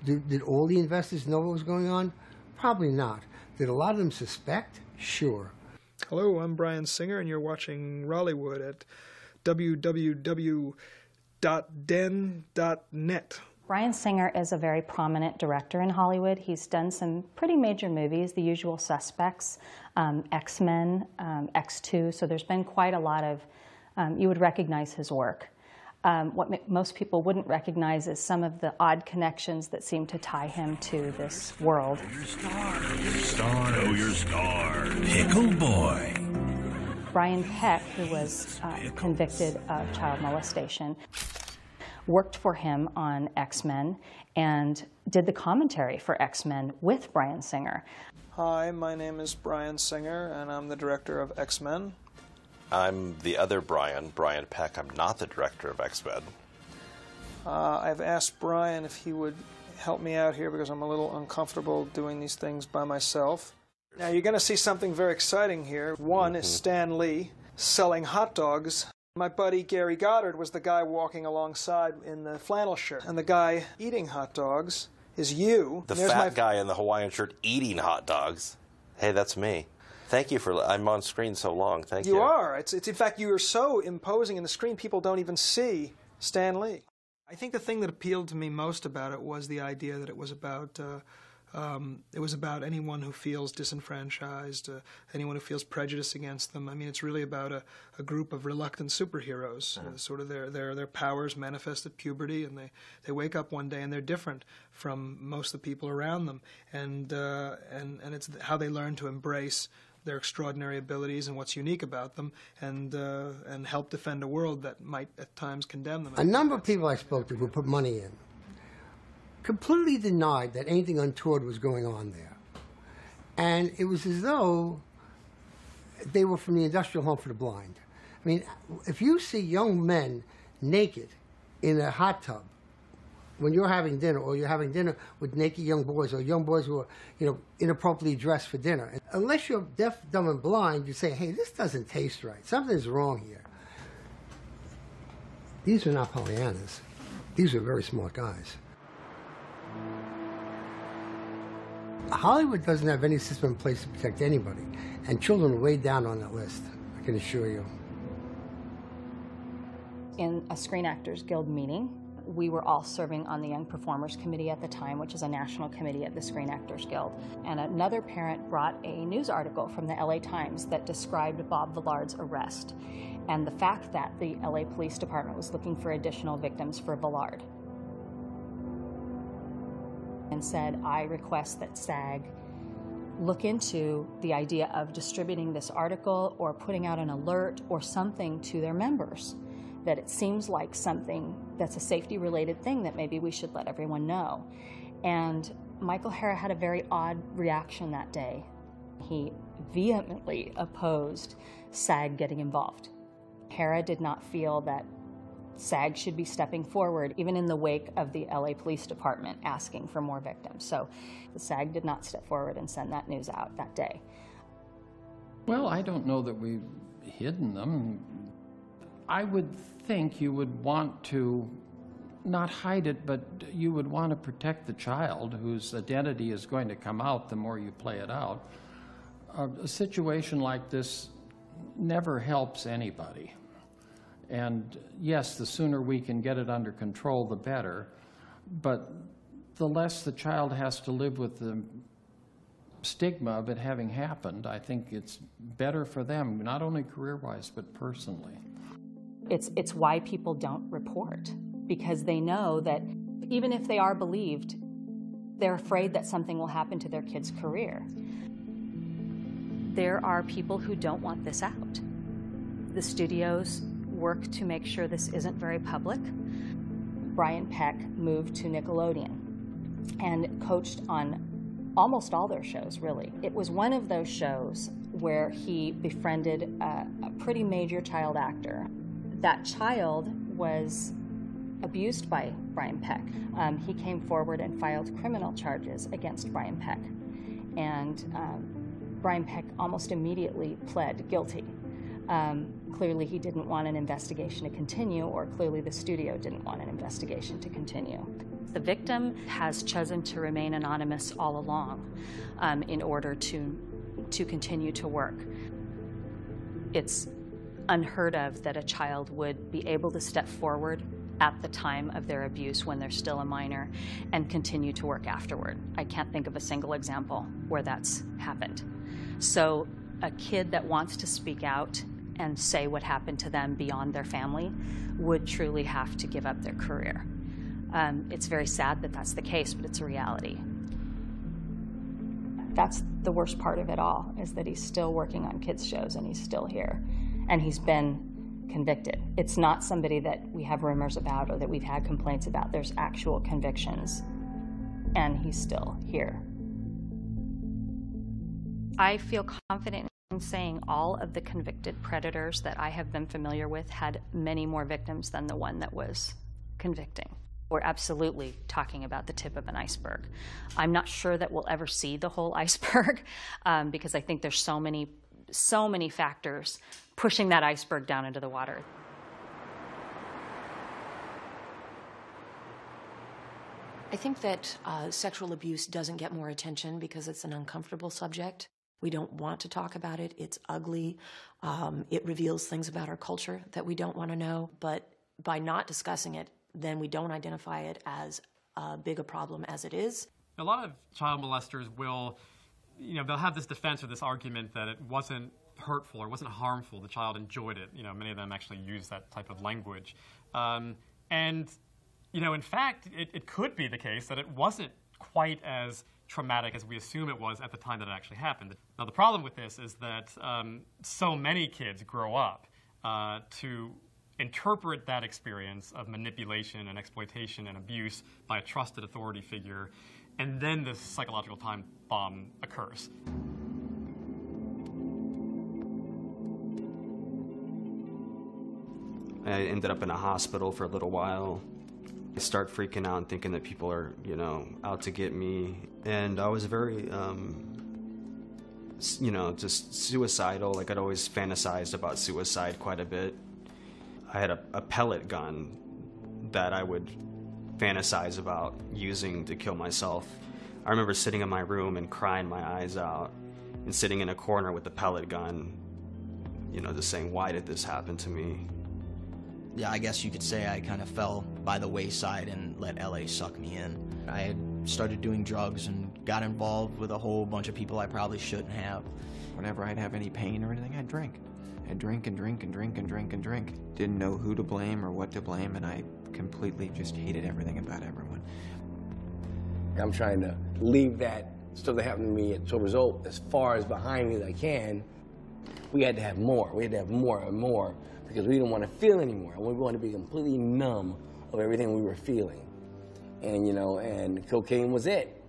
Did all the investors know what was going on? Probably not. Did a lot of them suspect? Sure. Hello, I'm Bryan Singer, and you're watching Rollywood at www.den.net. Bryan Singer is a very prominent director in Hollywood. He's done some pretty major movies, The Usual Suspects, X-Men, X2, so there's been quite a lot of, you would recognize his work. What most people wouldn't recognize is some of the odd connections that seem to tie him to this world. Know your star. Pickle Boy. Brian Peck, who was convicted of child molestation, worked for him on X-Men and did the commentary for X-Men with Bryan Singer. Hi, my name is Bryan Singer, and I'm the director of X-Men. I'm the other Brian Peck. I'm not the director of X-Men. I've asked Brian if he would help me out here because I'm a little uncomfortable doing these things by myself. Now you're going to see something very exciting here. One is Stan Lee selling hot dogs. My buddy Gary Goddard was the guy walking alongside in the flannel shirt. And the guy eating hot dogs is you. The fat guy in the Hawaiian shirt eating hot dogs. Hey, that's me. Thank you for, I'm on screen so long, thank you. You are. It's in fact, you are so imposing in the screen, people don't even see Stan Lee. I think the thing that appealed to me most about it was the idea that it was about It was about anyone who feels disenfranchised, anyone who feels prejudice against them. I mean, it's really about a group of reluctant superheroes. Sort of their powers manifest at puberty, and they wake up one day and they're different from most of the people around them. And it's how they learn to embrace their extraordinary abilities and what's unique about them, and help defend a world that might at times condemn them. A number of people I spoke to who put money in completely denied that anything untoward was going on there. And it was as though they were from the industrial home for the blind. I mean, if you see young men naked in a hot tub when you're having dinner, or you're having dinner with naked young boys, or young boys who are, inappropriately dressed for dinner, and unless you're deaf, dumb, and blind, you say, hey, this doesn't taste right. Something's wrong here. These are not Pollyannas. These are very smart guys. Hollywood doesn't have any system in place to protect anybody, and children are way down on that list, I can assure you. In a Screen Actors Guild meeting, we were all serving on the Young Performers Committee at the time, which is a national committee at the Screen Actors Guild. And another parent brought a news article from the LA Times that described Bob Villard's arrest and the fact that the LA Police Department was looking for additional victims for Villard. And said, I request that SAG look into the idea of distributing this article or putting out an alert or something to their members, that it seems like something that's a safety-related thing that maybe we should let everyone know. And Michael Hara had a very odd reaction that day. He vehemently opposed SAG getting involved. Hara did not feel that SAG should be stepping forward, even in the wake of the LA Police Department asking for more victims. So the SAG did not step forward and send that news out that day. Well, I don't know that we've hidden them. I would think you would want to not hide it, but you would want to protect the child whose identity is going to come out the more you play it out. A situation like this never helps anybody. And yes, the sooner we can get it under control, the better. But the less the child has to live with the stigma of it having happened, I think it's better for them, not only career-wise, but personally. It's why people don't report, because they know that even if they are believed, they're afraid that something will happen to their kid's career. There are people who don't want this out. The studios work to make sure this isn't very public. Brian Peck moved to Nickelodeon and coached on almost all their shows, really. It was one of those shows where he befriended a pretty major child actor. That child was abused by Brian Peck. He came forward and filed criminal charges against Brian Peck. And Brian Peck almost immediately pled guilty. Clearly he didn't want an investigation to continue, or clearly the studio didn't want an investigation to continue. The victim has chosen to remain anonymous all along in order to continue to work. It's unheard of that a child would be able to step forward at the time of their abuse when they're still a minor and continue to work afterward. I can't think of a single example where that's happened. So a kid that wants to speak out and say what happened to them beyond their family would truly have to give up their career. It's very sad that that's the case, but it's a reality. That's the worst part of it all, is that he's still working on kids' shows and he's still here. And he's been convicted. It's not somebody that we have rumors about or that we've had complaints about. There's actual convictions, and he's still here. I feel confident in saying all of the convicted predators that I have been familiar with had many more victims than the one that was convicting. We're absolutely talking about the tip of an iceberg. I'm not sure that we'll ever see the whole iceberg because I think there's so many factors pushing that iceberg down into the water. I think that sexual abuse doesn't get more attention because it's an uncomfortable subject. We don't want to talk about it. It's ugly. It reveals things about our culture that we don't want to know. But by not discussing it, then we don't identify it as big a problem as it is. A lot of child molesters will, they'll have this defense or this argument that it wasn't hurtful or wasn't harmful. The child enjoyed it. Many of them actually use that type of language. In fact, it could be the case that it wasn't quite as traumatic as we assume it was at the time that it actually happened. Now, the problem with this is that so many kids grow up to interpret that experience of manipulation and exploitation and abuse by a trusted authority figure, and then this psychological time bomb occurs. I ended up in a hospital for a little while. I start freaking out and thinking that people are, out to get me. And I was very, just suicidal. Like, I'd always fantasized about suicide quite a bit. I had a pellet gun that I would fantasize about using to kill myself. I remember sitting in my room and crying my eyes out and sitting in a corner with the pellet gun, just saying, why did this happen to me? Yeah, I guess you could say I kind of fell by the wayside and let LA suck me in. I had started doing drugs and got involved with a whole bunch of people I probably shouldn't have. Whenever I'd have any pain or anything, I'd drink. I'd drink and drink and drink and drink and drink. Didn't know who to blame or what to blame, and I completely just hated everything about everyone. I'm trying to leave that stuff that happened to me at 12 years old as far as behind me as I can. We had to have more. We had to have more and more because we didn't want to feel anymore. We wanted to be completely numb of everything we were feeling. And, and cocaine was it,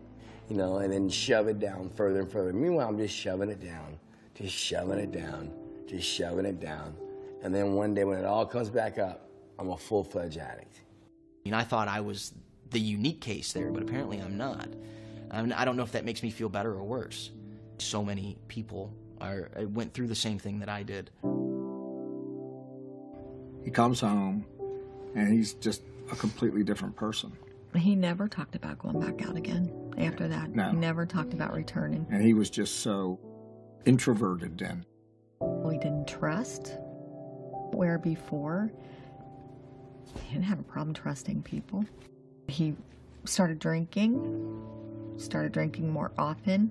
and then shove it down further and further. Meanwhile, I'm just shoving it down, just shoving it down, just shoving it down. And then one day when it all comes back up, I'm a full-fledged addict. I thought I was the unique case there, but apparently I'm not. I don't know if that makes me feel better or worse. So many people went through the same thing that I did. He comes home, and he's just a completely different person. He never talked about going back out again after that. No. He never talked about returning. And he was just so introverted then. We didn't trust, where before he didn't have a problem trusting people. He started drinking more often,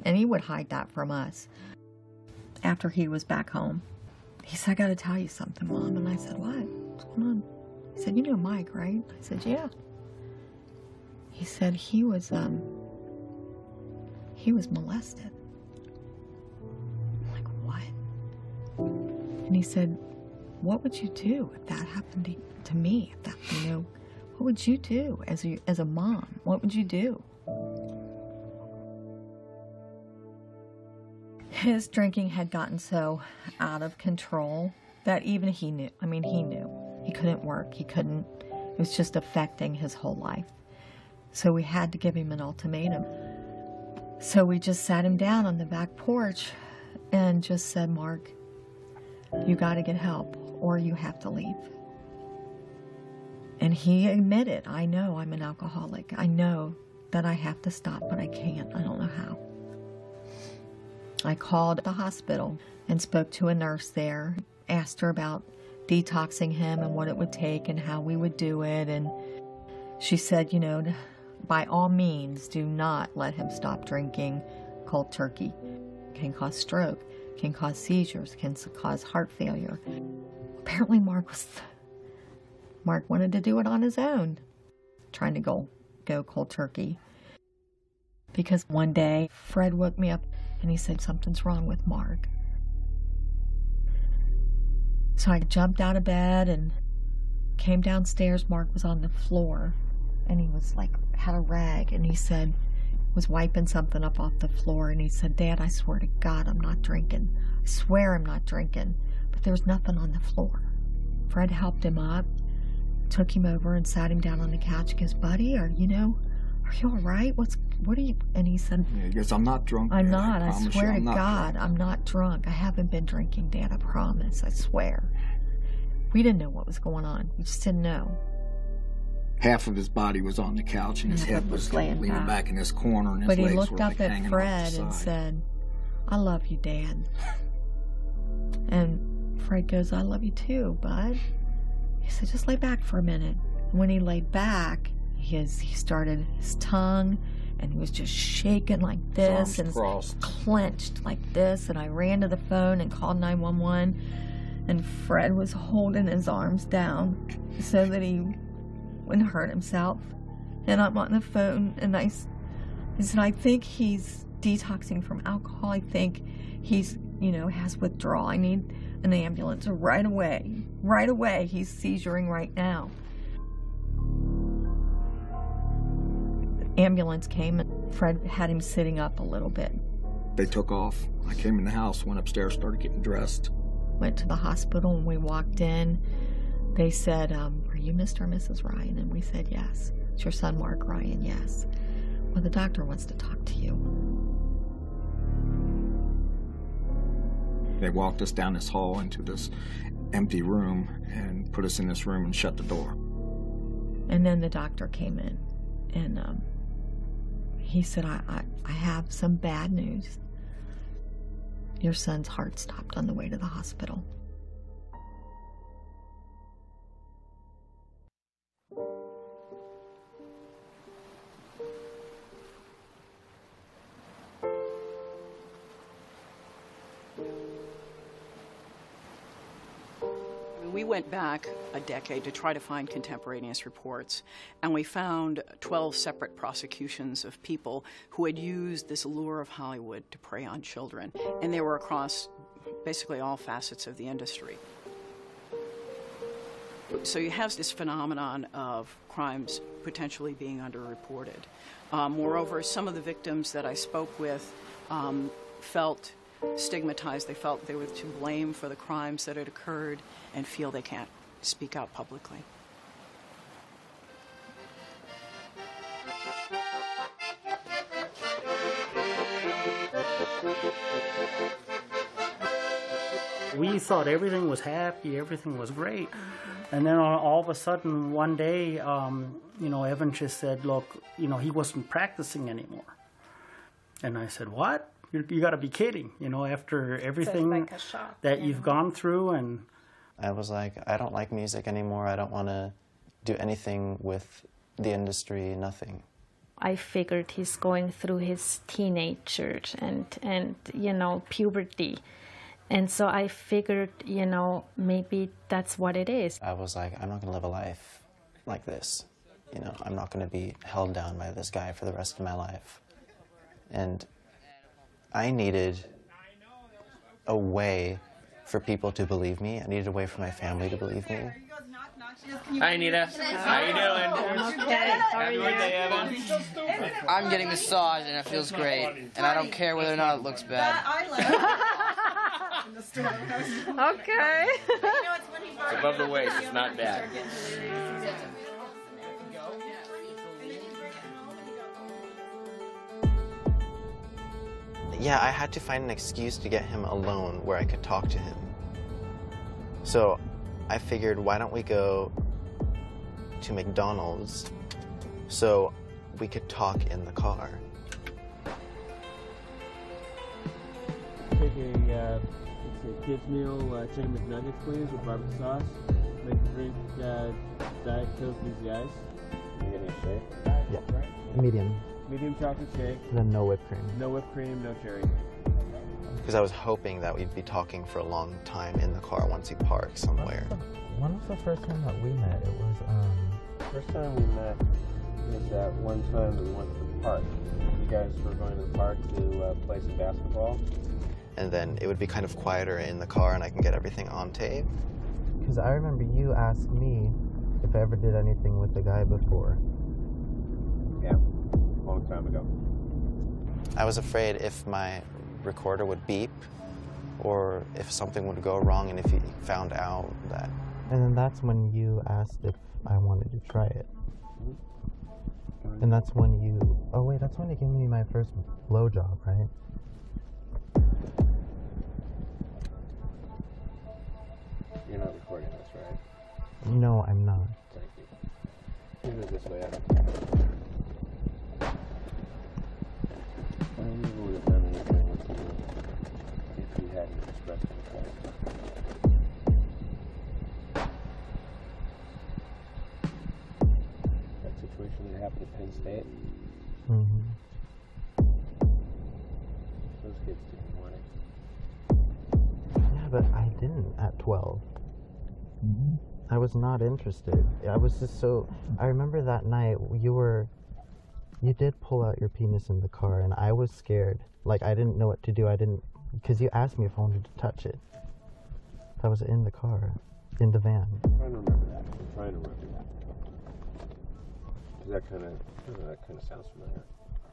and he would hide that from us. After he was back home, he said, I got to tell you something, Mom. And I said, what? What's going on? He said, you know Mike, right? I said, yeah. He said he was molested. I'm like, what? And he said, what would you do if that happened to me? If that, what would you do as a mom? What would you do? His drinking had gotten so out of control that even he knew. I mean, he knew. He couldn't work. He couldn't. It was just affecting his whole life. So we had to give him an ultimatum. So we just sat him down on the back porch and just said, Mark, you got to get help or you have to leave. And he admitted, I know I'm an alcoholic. I know that I have to stop, but I can't. I don't know how. I called the hospital and spoke to a nurse there, asked her about detoxing him and what it would take and how we would do it. And she said, by all means, do not let him stop drinking cold turkey. It can cause stroke, can cause seizures, can cause heart failure. Apparently Mark wanted to do it on his own, trying to go cold turkey. Because one day, Fred woke me up and he said, something's wrong with Mark. So I jumped out of bed and came downstairs. Mark was on the floor and he was had a rag, and he said, was wiping something up off the floor, and he said, Dad, I swear to God I'm not drinking. I swear I'm not drinking. But there was nothing on the floor. Fred helped him up, took him over and sat him down on the couch. He goes, buddy, are you all right? What are you? And he said, yeah, he goes, I'm not drunk. I'm Dad. not. I swear to God, drunk. I'm not drunk. I haven't been drinking, Dad. I promise. I swear. We didn't know what was going on. We just didn't know. Half of his body was on the couch, and his head was leaning back in his corner, and his But he legs looked were up at hanging Fred off the and side. said, I love you, Dad. And Fred goes, I love you too, bud. He said, just lay back for a minute. And when he laid back, his tongue and he was just shaking like this and clenched like this, and I ran to the phone and called 911, and Fred was holding his arms down so that he wouldn't hurt himself. And I'm on the phone, and I said, I think he's detoxing from alcohol. I think he's, you know, has withdrawal. I need an ambulance right away. Right away. He's seizuring right now. Ambulance came, and Fred had him sitting up a little bit. They took off. I came in the house, went upstairs, started getting dressed. Went to the hospital, and we walked in. They said, are you Mr. and Mrs. Ryan? And we said, yes. It's your son, Mark Ryan, yes. Well, the doctor wants to talk to you. They walked us down this hall into this empty room and put us in this room and shut the door. And then the doctor came in, and he said, I have some bad news. Your son's heart stopped on the way to the hospital. We went back a decade to try to find contemporaneous reports, and we found 12 separate prosecutions of people who had used this allure of Hollywood to prey on children, and they were across basically all facets of the industry. So you have this phenomenon of crimes potentially being underreported. Moreover, some of the victims that I spoke with felt stigmatized. They felt they were to blame for the crimes that had occurred and feel they can't speak out publicly. We thought everything was happy, everything was great. And then all of a sudden, one day, you know, Evan just said, look, you know, he wasn't practicing anymore. And I said, what? You got to be kidding, you know, after everything like a shock, that you've gone through. And I was like, I don't like music anymore. I don't want to do anything with the industry, nothing. I figured he's going through his teenager and you know, puberty. And so I figured, you know, maybe that's what it is. I was like, I'm not going to live a life like this. You know, I'm not going to be held down by this guy for the rest of my life. And I needed a way for people to believe me. I needed a way for my family to believe me. Hi, Anita. How you doing? Okay. Happy birthday, Evan. I'm getting massaged, and it feels great. And I don't care whether or not it looks bad. Okay. It's above the waist. It's not bad. Yeah, I had to find an excuse to get him alone where I could talk to him. So I figured, why don't we go to McDonald's so we could talk in the car. Take a kids meal, chicken McNuggets, please, with barbecue sauce. Make a drink, Diet Coke, easy ice. You're getting a shake? Yeah. Medium. Medium chocolate shake. Then no whipped cream. No whipped cream, no cherry. Because I was hoping that we'd be talking for a long time in the car once he parked somewhere. When was the first time that we met? It was, First time we met was that one time that we went to the park. You guys were going to the park to play some basketball. And then it would be kind of quieter in the car and I can get everything on tape. Because I remember you asked me if I ever did anything with the guy before. Yeah, a long time ago. I was afraid if my recorder would beep or if something would go wrong and if he found out that. And then that's when you asked if I wanted to try it. And that's when you, oh wait, that's when you gave me my first blowjob, right? You're not recording this, right? No, I'm not. Thank you. Move it this way, Adam. I never would have done anything with you if you hadn't expressed interest. That situation that happened at Penn State? Mm-hmm. at 12. I was not interested. I was just so... I remember that night you did pull out your penis in the car, and I was scared. Like, I didn't know what to do. Because you asked me if I wanted to touch it. I was in the car, in the van. I'm trying to remember that. That kind of sounds familiar.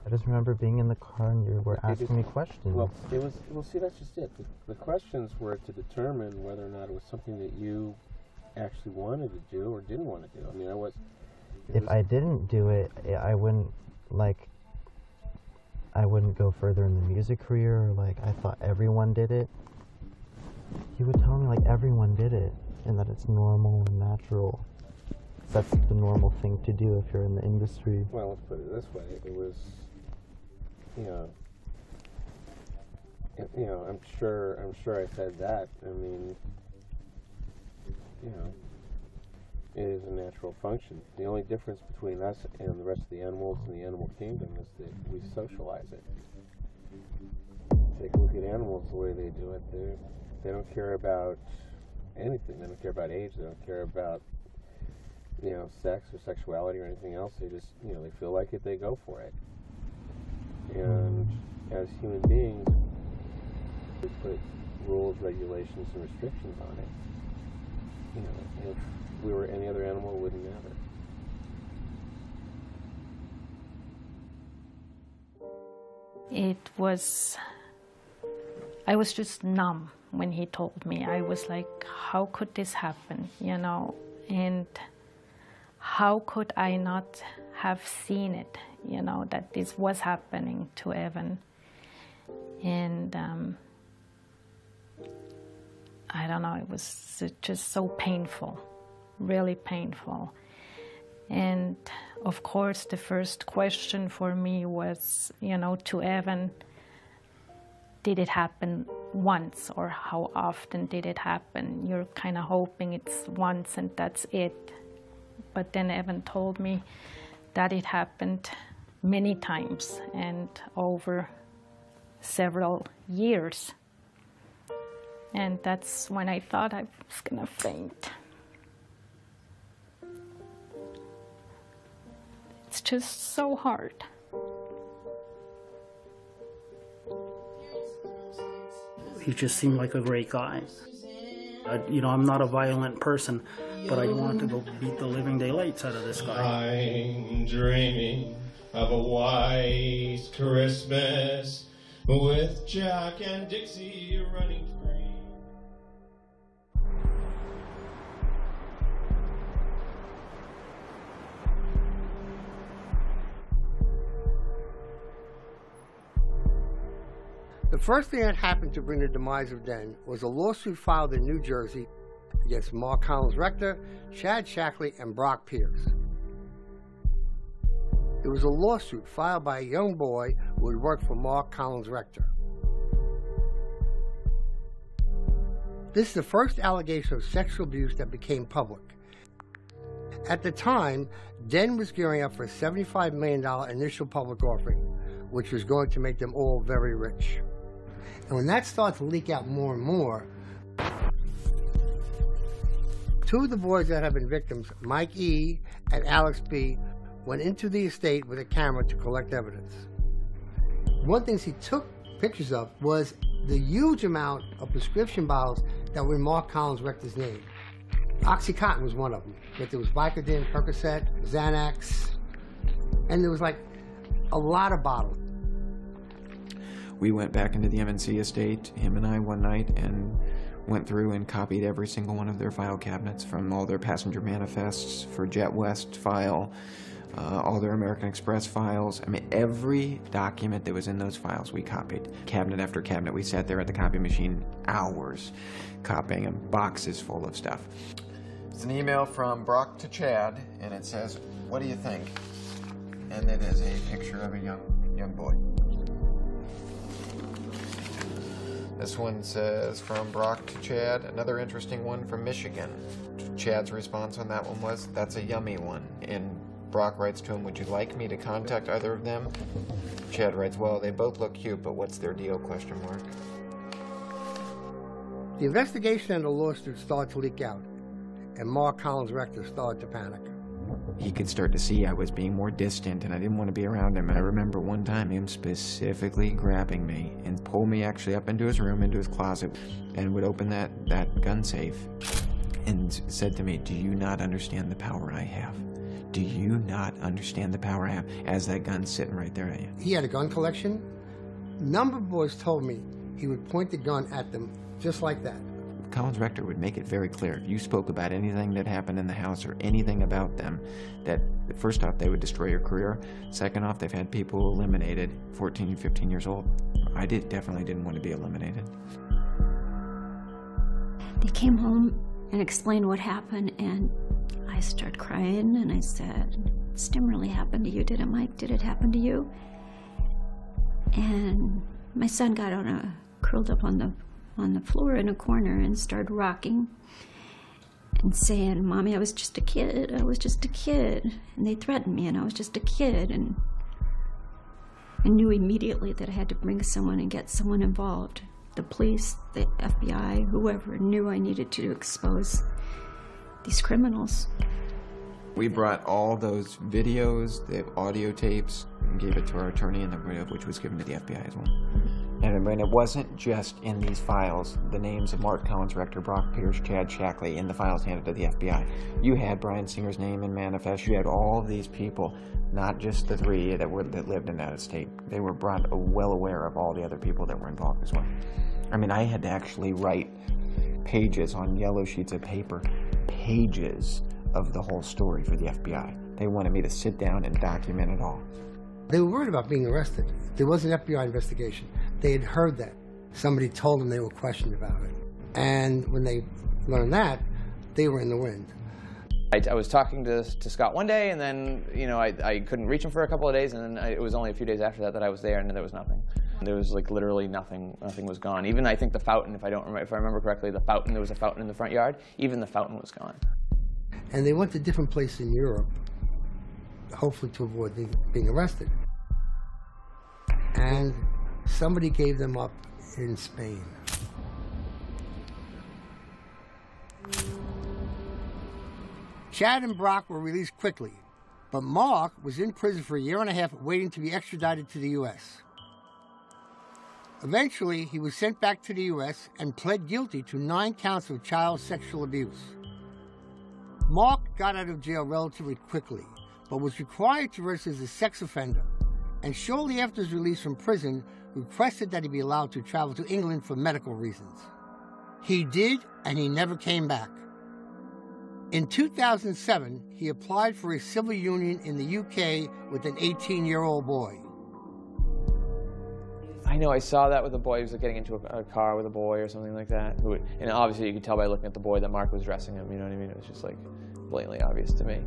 I just remember being in the car and you were asking me questions. Well, see, that's just it. The questions were to determine whether or not it was something that you actually wanted to do or didn't want to do. I mean, If I didn't do it, I wouldn't go further in the music career. Like, I thought everyone did it. He would tell me, like, everyone did it, and that it's normal and natural. That's the normal thing to do if you're in the industry. Well, let's put it this way. It was, I'm sure I said that. I mean, it is a natural function. The only difference between us and the rest of the animals in the animal kingdom is that we socialize it. Take a look at animals the way they do it. They don't care about anything. They don't care about age. They don't care about sex or sexuality or anything else. They just, they feel like it, they go for it. And as human beings, we put rules, regulations, and restrictions on it. If we were any other animal, it wouldn't matter. I was just numb when he told me. I was like, how could this happen, and how could I not have seen it, that this was happening to Evan. And I don't know, it was just so painful, really painful. And of course, the first question for me was, to Evan, did it happen once, or how often did it happen? You're kind of hoping it's once and that's it. But then Evan told me that it happened many times and over several years. And that's when I thought I was gonna faint. It's just so hard. He just seemed like a great guy. I'm not a violent person, but I want to go beat the living daylights out of this guy. I'm dreaming of a white Christmas with Jack and Dixie running free. The first thing that happened to bring the demise of Den was a lawsuit filed in New Jersey against Mark Collins Rector, Chad Shackley, and Brock Pierce. It was a lawsuit filed by a young boy who had worked for Mark Collins Rector. This is the first allegation of sexual abuse that became public. At the time, Den was gearing up for a $75 million initial public offering, which was going to make them all very rich. And when that started to leak out more and more, two of the boys that have been victims, Mike E. and Alex B., went into the estate with a camera to collect evidence. One thing he took pictures of was the huge amount of prescription bottles that were in Mark Collins Rector's name. OxyContin was one of them, but there was Vicodin, Percocet, Xanax, and there was like a lot of bottles. We went back into the MNC estate, him and I, one night, and went through and copied every single one of their file cabinets, from all their passenger manifests for Jet West file, all their American Express files. I mean, every document that was in those files we copied. Cabinet after cabinet. We sat there at the copy machine hours copying them, boxes full of stuff. It's an email from Brock to Chad, and it says, "What do you think?" And it is a picture of a young boy. This one says, from Brock to Chad, another interesting one from Michigan. Chad's response on that one was, "That's a yummy one." And Brock writes to him, "Would you like me to contact either of them?" Chad writes, "Well, they both look cute, but what's their deal, question mark." The investigation and the lawsuit started to leak out, and Mark Collins, rector, started to panic. He could start to see I was being more distant and I didn't want to be around him. And I remember one time him specifically grabbing me and pull me actually up into his room, into his closet, and would open that gun safe and said to me, "Do you not understand the power I have? Do you not understand the power I have?" As that gun's sitting right there at you. He had a gun collection. A number of boys told me he would point the gun at them just like that. Collins Rector would make it very clear, if you spoke about anything that happened in the house or anything about them, that first off, they would destroy your career. Second off, they've had people eliminated, 14, 15 years old. I definitely didn't want to be eliminated. They came home and explained what happened, and I started crying, and I said, "This didn't really happen to you, did it, Mike? Did it happen to you?" And my son got curled up on the floor in a corner and started rocking and saying, "Mommy, I was just a kid. I was just a kid." And they threatened me, and I was just a kid. And I knew immediately that I had to bring someone and get someone involved. The police, the FBI, whoever knew I needed to expose these criminals. We brought all those videos, the audio tapes, and gave it to our attorney, and which was given to the FBI as well. And when it wasn't just in these files, the names of Mark Collins, Rector, Brock Pierce, Chad Shackley, in the files handed to the FBI. You had Brian Singer's name in manifest. You had all of these people, not just the three that lived in that estate. They were well aware of all the other people that were involved as well. I mean, I had to actually write pages on yellow sheets of paper, pages of the whole story for the FBI. They wanted me to sit down and document it all. They were worried about being arrested. There was an FBI investigation. They had heard that. Somebody told them they were questioned about it. And when they learned that, they were in the wind. I was talking to Scott one day, and then I couldn't reach him for a couple of days, and then it was only a few days after that I was there, and there was nothing. There was like literally nothing. Nothing was gone. Even I think the fountain, if I remember correctly, there was a fountain in the front yard. Even the fountain was gone. And they went to different places in Europe, hopefully to avoid being arrested. And somebody gave them up in Spain. Chad and Brock were released quickly, but Mark was in prison for a year and a half waiting to be extradited to the U.S. Eventually, he was sent back to the U.S. and pled guilty to 9 counts of child sexual abuse. Mark got out of jail relatively quickly, but was required to register as a sex offender, and shortly after his release from prison, requested that he be allowed to travel to England for medical reasons. He did, and he never came back. In 2007, he applied for a civil union in the UK with an 18-year-old boy. I know I saw that with a boy. He was getting into a car with a boy or something like that. And obviously you could tell by looking at the boy that Mark was dressing him, you know what I mean? It was just like blatantly obvious to me.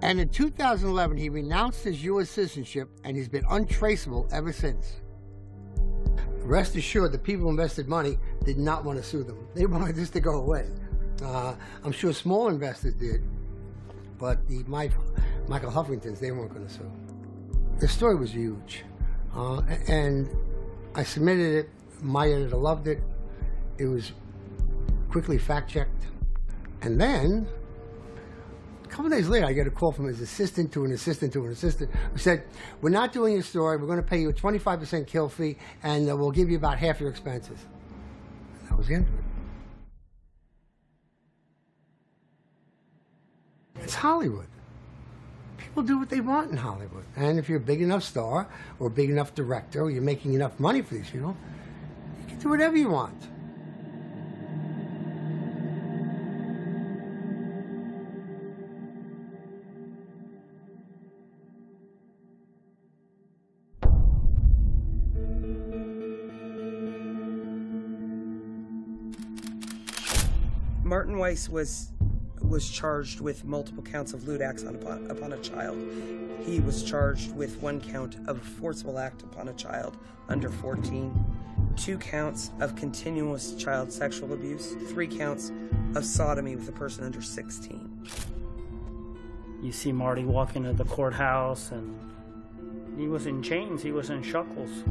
And in 2011, he renounced his U.S. citizenship, and he's been untraceable ever since. Rest assured, the people who invested money did not want to sue them. They wanted this to go away. I'm sure small investors did, but the Michael Huffingtons, they weren't going to sue. The story was huge, and I submitted it. My editor loved it. It was quickly fact-checked. And then, a couple days later, I get a call from his assistant to an assistant to an assistant who said, "We're not doing your story. We're going to pay you a 25% kill fee, and we'll give you about half your expenses." And that was the end of it. It's Hollywood. People do what they want in Hollywood. And if you're a big enough star or a big enough director or you're making enough money for these people, you can do whatever you want. Martin Weiss was charged with multiple counts of lewd acts upon a child. He was charged with 1 count of a forcible act upon a child under 14, 2 counts of continuous child sexual abuse, 3 counts of sodomy with a person under 16. You see Marty walk into the courthouse, and he was in chains, he was in shackles,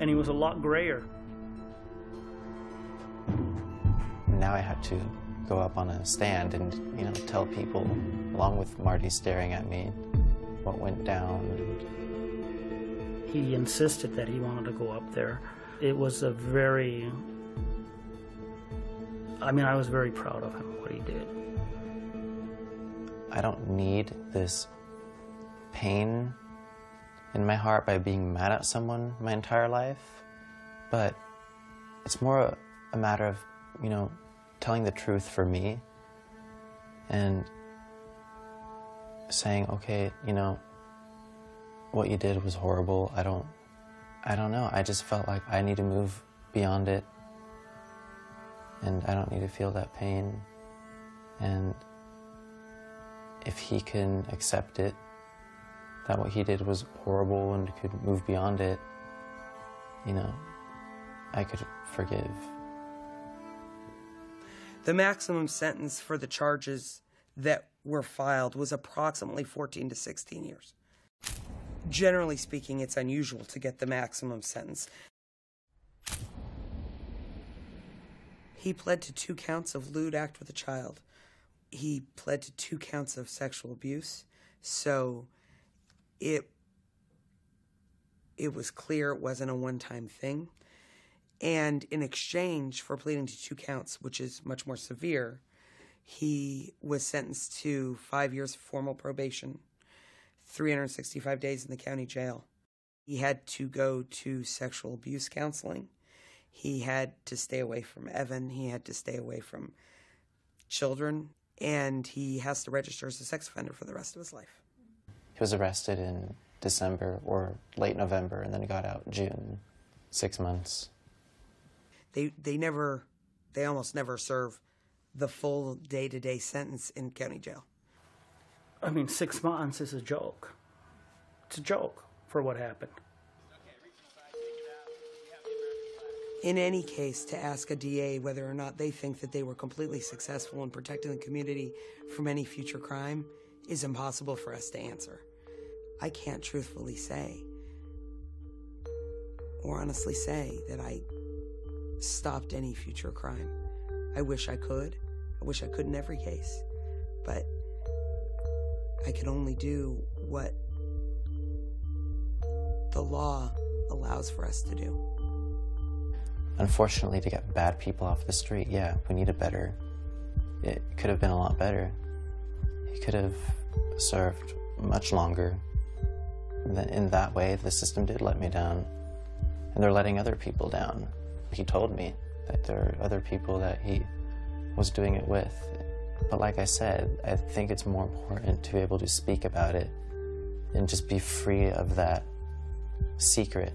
and he was a lot grayer. now I had to go up on a stand and, you know, tell people, along with Marty staring at me, what went down. He insisted that he wanted to go up there. It was a very, I mean, I was very proud of him, what he did. I don't need this pain in my heart by being mad at someone my entire life, but it's more a matter of, you know, telling the truth for me and saying, okay, you know, what you did was horrible. I don't know. I just felt like I need to move beyond it, and I don't need to feel that pain. And if he can accept it, that what he did was horrible and could move beyond it, you know, I could forgive. The maximum sentence for the charges that were filed was approximately 14 to 16 years. Generally speaking, it's unusual to get the maximum sentence. He pled to 2 counts of lewd act with a child. He pled to 2 counts of sexual abuse. So it was clear it wasn't a one-time thing. And in exchange for pleading to 2 counts, which is much more severe, he was sentenced to 5 years of formal probation, 365 days in the county jail. He had to go to sexual abuse counseling. He had to stay away from Evan. He had to stay away from children. And he has to register as a sex offender for the rest of his life. He was arrested in December or late November, and then he got out in June, 6 months. They almost never serve the full day-to-day sentence in county jail. I mean, 6 months is a joke. It's a joke for what happened. In any case, to ask a DA whether or not they think that they were completely successful in protecting the community from any future crime is impossible for us to answer. I can't truthfully say, or honestly say, that I stopped any future crime. I wish I could. I wish I could in every case. But I can only do what the law allows for us to do. Unfortunately, to get bad people off the street, yeah, we need it could have been a lot better. He could have served much longer. In that way, the system did let me down. And they're letting other people down. He told me that there are other people that he was doing it with. But like I said, I think it's more important to be able to speak about it and just be free of that secret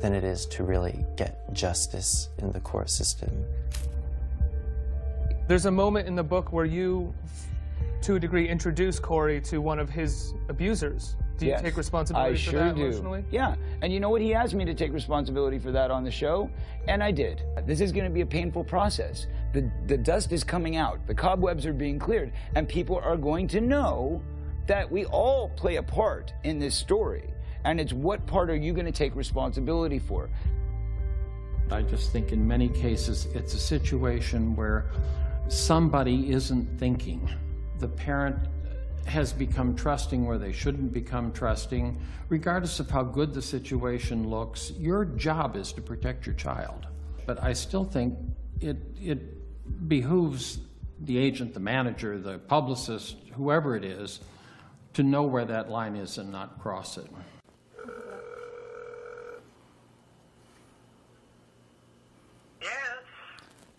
than it is to really get justice in the court system. There's a moment in the book where you, to a degree, introduce Corey to one of his abusers. Do you take responsibility for that emotionally? Yeah, and you know what? He asked me to take responsibility for that on the show, and I did. This is going to be a painful process. The dust is coming out, the cobwebs are being cleared, and people are going to know that we all play a part in this story. And it's what part are you going to take responsibility for? I just think in many cases it's a situation where somebody isn't thinking. The parent has become trusting where they shouldn't become trusting. Regardless of how good the situation looks, your job is to protect your child. But I still think it behooves the agent, the manager, the publicist, whoever it is, to know where that line is and not cross it.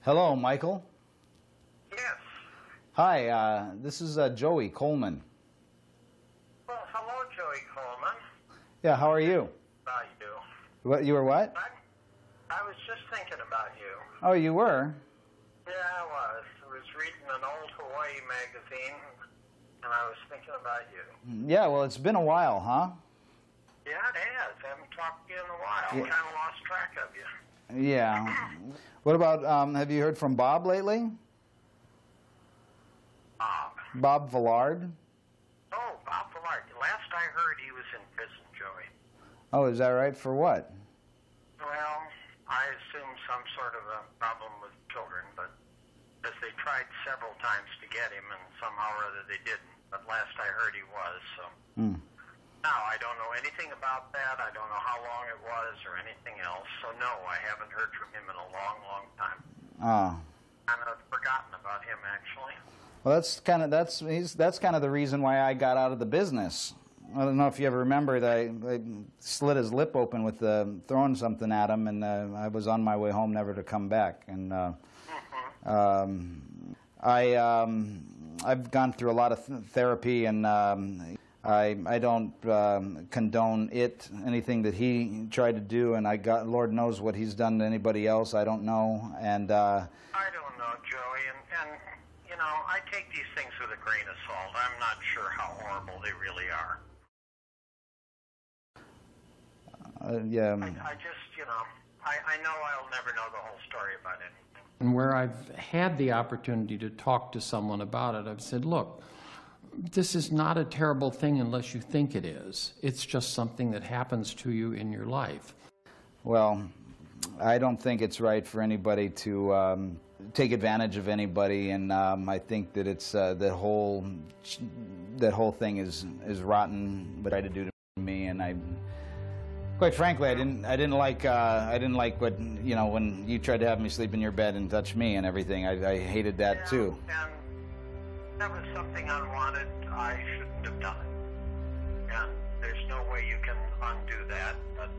Hello, Michael. Yes. Hi, this is Joey Coleman. Well, hello, Joey Coleman. Yeah, how are you? About you. What, you were what? I was just thinking about you. Oh, you were? Yeah, I was. I was reading an old Hawaii magazine, and I was thinking about you. Yeah, well, it's been a while, huh? Yeah, it has. I haven't talked to you in a while. Yeah. Kind of lost track of you. Yeah. What about, have you heard from Bob lately? Bob Villard? Oh, Bob Villard. Last I heard, he was in prison, Joey. Oh, is that right? For what? Well, I assume some sort of a problem with children. tried several times to get him, and somehow or other they didn't. But last I heard he was, so. Now, I don't know anything about that. I don't know how long it was or anything else. So, no, I haven't heard from him in a long, long time. Oh. Kind of forgotten about him, actually. Well, that's kind of the reason why I got out of the business. I don't know if you ever remember that I slit his lip open with throwing something at him, and I was on my way home never to come back. And I've gone through a lot of therapy, and I don't condone anything that he tried to do, and Lord knows what he's done to anybody else. I don't know, and I don't know, Joey, and you know, I take these things with a grain of salt. I'm not sure how horrible they really are. Yeah. I just, you know, I know I'll never know the whole story about anything. And where I've had the opportunity to talk to someone about it, I've said, look, this is not a terrible thing unless you think it is. It's just something that happens to you in your life. Well, I don't think it's right for anybody to take advantage of anybody, and I think that it's that whole thing is rotten. What I tried to do to me, and quite frankly, I didn't like what, you know, when you tried to have me sleep in your bed and touch me and everything. I hated that too. And that was something unwanted. I shouldn't have done it. And there's no way you can undo that, but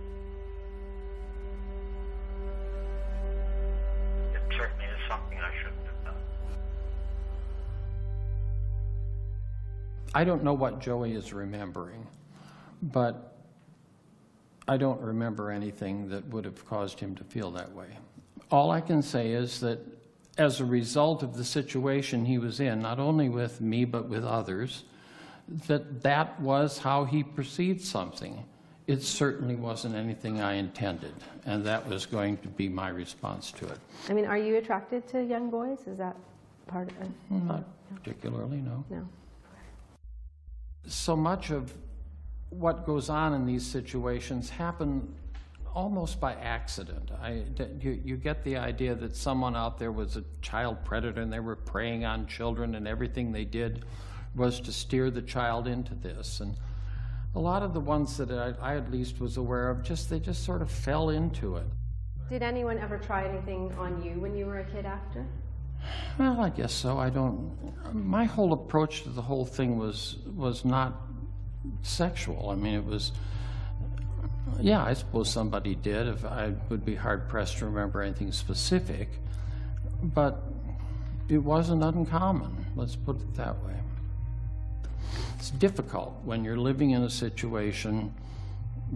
it certainly is something I shouldn't have done. I don't know what Joey is remembering, but I don't remember anything that would have caused him to feel that way. All I can say is that as a result of the situation he was in, not only with me but with others, that was how he perceived something. It certainly wasn't anything I intended, and that was going to be my response to it. I mean, are you attracted to young boys? Is that part of it? Not particularly, no. No. So much of what goes on in these situations happen almost by accident. You get the idea that someone out there was a child predator and they were preying on children, and everything they did was to steer the child into this. And a lot of the ones that I at least was aware of, they just sort of fell into it. Did anyone ever try anything on you when you were a kid after? Well, I guess so. My whole approach to the whole thing was not sexual. I mean, it was, yeah, I suppose somebody did. If I would be hard-pressed to remember anything specific, but it wasn't uncommon. Let's put it that way. It's difficult when you're living in a situation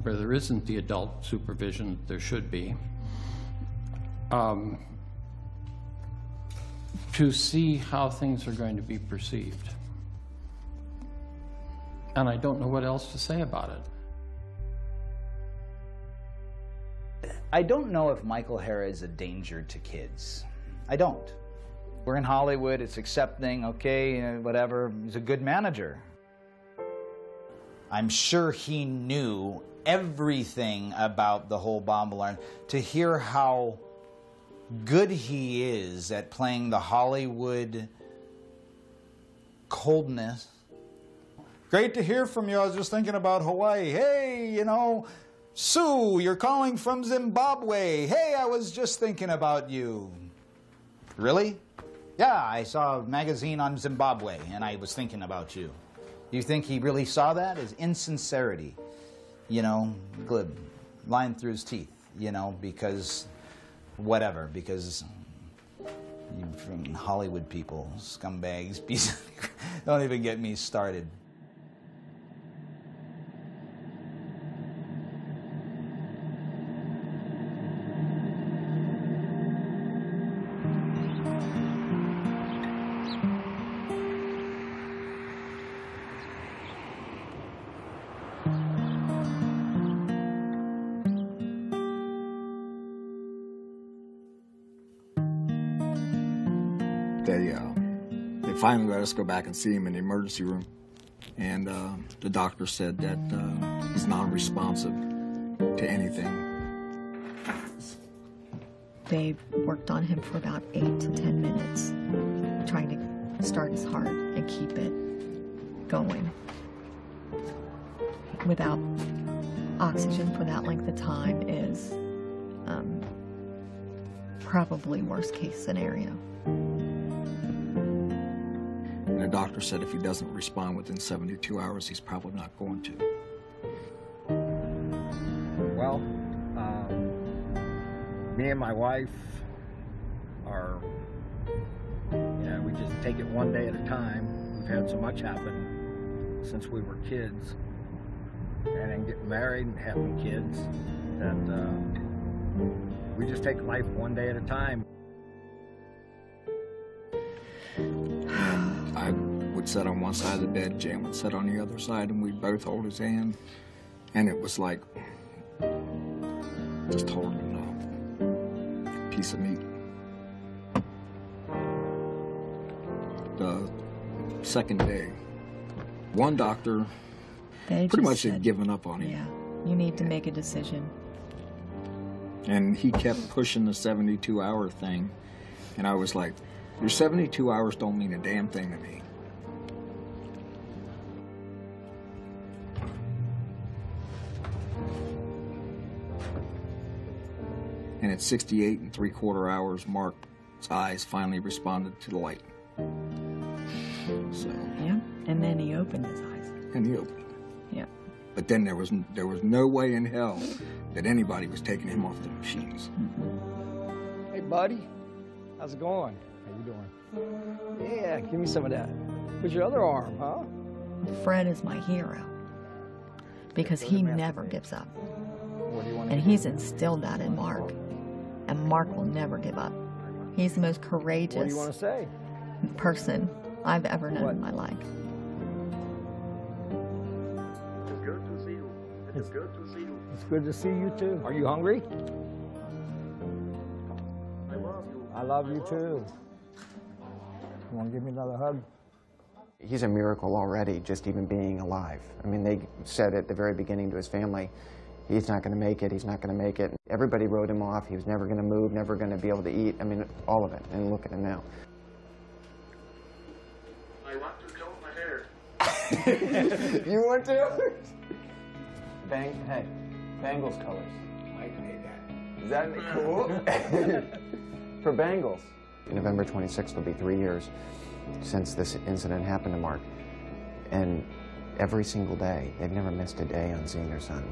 where there isn't the adult supervision that there should be, to see how things are going to be perceived. And I don't know what else to say about it. I don't know if Michael Hara is a danger to kids. I don't. We're in Hollywood, it's accepting, okay, whatever. He's a good manager. I'm sure he knew everything about the whole bomb alarm. To hear how good he is at playing the Hollywood coldness. Great to hear from you. I was just thinking about Hawaii. Hey, you know, Sue, you're calling from Zimbabwe. Hey, I was just thinking about you. Really? Yeah, I saw a magazine on Zimbabwe, and I was thinking about you. You think he really saw that? His insincerity, you know, glib, lying through his teeth, you know, because whatever, because you from Hollywood people, scumbags, don't even get me started. They finally let us go back and see him in the emergency room, and the doctor said that he's non-responsive to anything. They worked on him for about 8 to 10 minutes, start his heart and keep it going. Without oxygen for that length of time is probably worst case scenario. And the doctor said if he doesn't respond within 72 hours, he's probably not going to. Well, me and my wife are, we just take it one day at a time. We've had so much happen since we were kids, and then getting married and having kids, that we just take life one day at a time. I would sit on one side of the bed, Jan would sit on the other side, and we'd both hold his hand. And it was like just holding a piece of meat. The second day, one doctor pretty much had given up on him. Yeah, you need to make a decision. And he kept pushing the 72-hour thing. And I was like, your 72 hours don't mean a damn thing to me. And at 68 3/4 hours, Mark's eyes finally responded to the light. So. Yeah, and then he opened his eyes. And he opened. Yeah. But then there was no way in hell that anybody was taking him off the machines. Mm-hmm. Hey, buddy, how's it going? How you doing? Yeah, give me some of that. With your other arm, huh? Fred is my hero because he never gives up. And he's instilled that in Mark. And Mark will never give up. He's the most courageous What do you want to say? person I've ever known in my life. It's good to see you. It's good to see you. It's good to see you too. Are you hungry? I love you. I love you too. You want to give me another hug? He's a miracle already, just even being alive. I mean, they said at the very beginning to his family, he's not going to make it, he's not going to make it. Everybody wrote him off. He was never going to move, never going to be able to eat. I mean, all of it. And look at him now. I want to comb my hair. You want to? Hey, Bengals colors. Mike made that. Is that cool? For Bengals. November 26th will be 3 years since this incident happened to Mark. And every single day, they've never missed a day on seeing their son.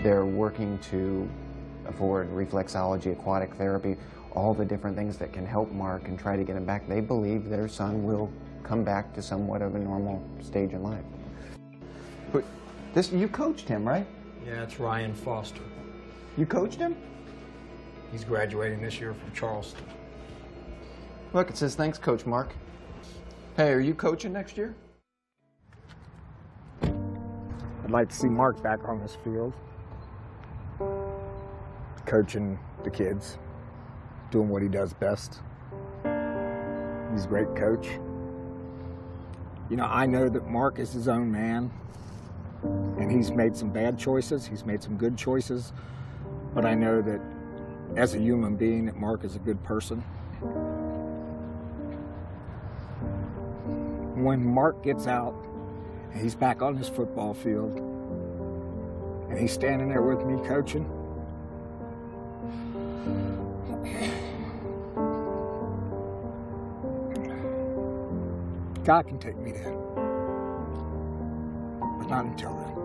They're working to afford reflexology, aquatic therapy, all the different things that can help Mark and try to get him back. They believe their son will come back to somewhat of a normal stage in life. But you coached him, right? Yeah, it's Ryan Foster. You coached him? He's graduating this year from Charleston. Look, it says, thanks, Coach Mark. Hey, are you coaching next year? I'd like to see Mark back on this field, coaching the kids, doing what he does best. He's a great coach. You know, I know that Mark is his own man, and he's made some bad choices, he's made some good choices, but I know that as a human being, that Mark is a good person. When Mark gets out, and he's back on his football field, and he's standing there with me coaching, God can take me then, but not until then.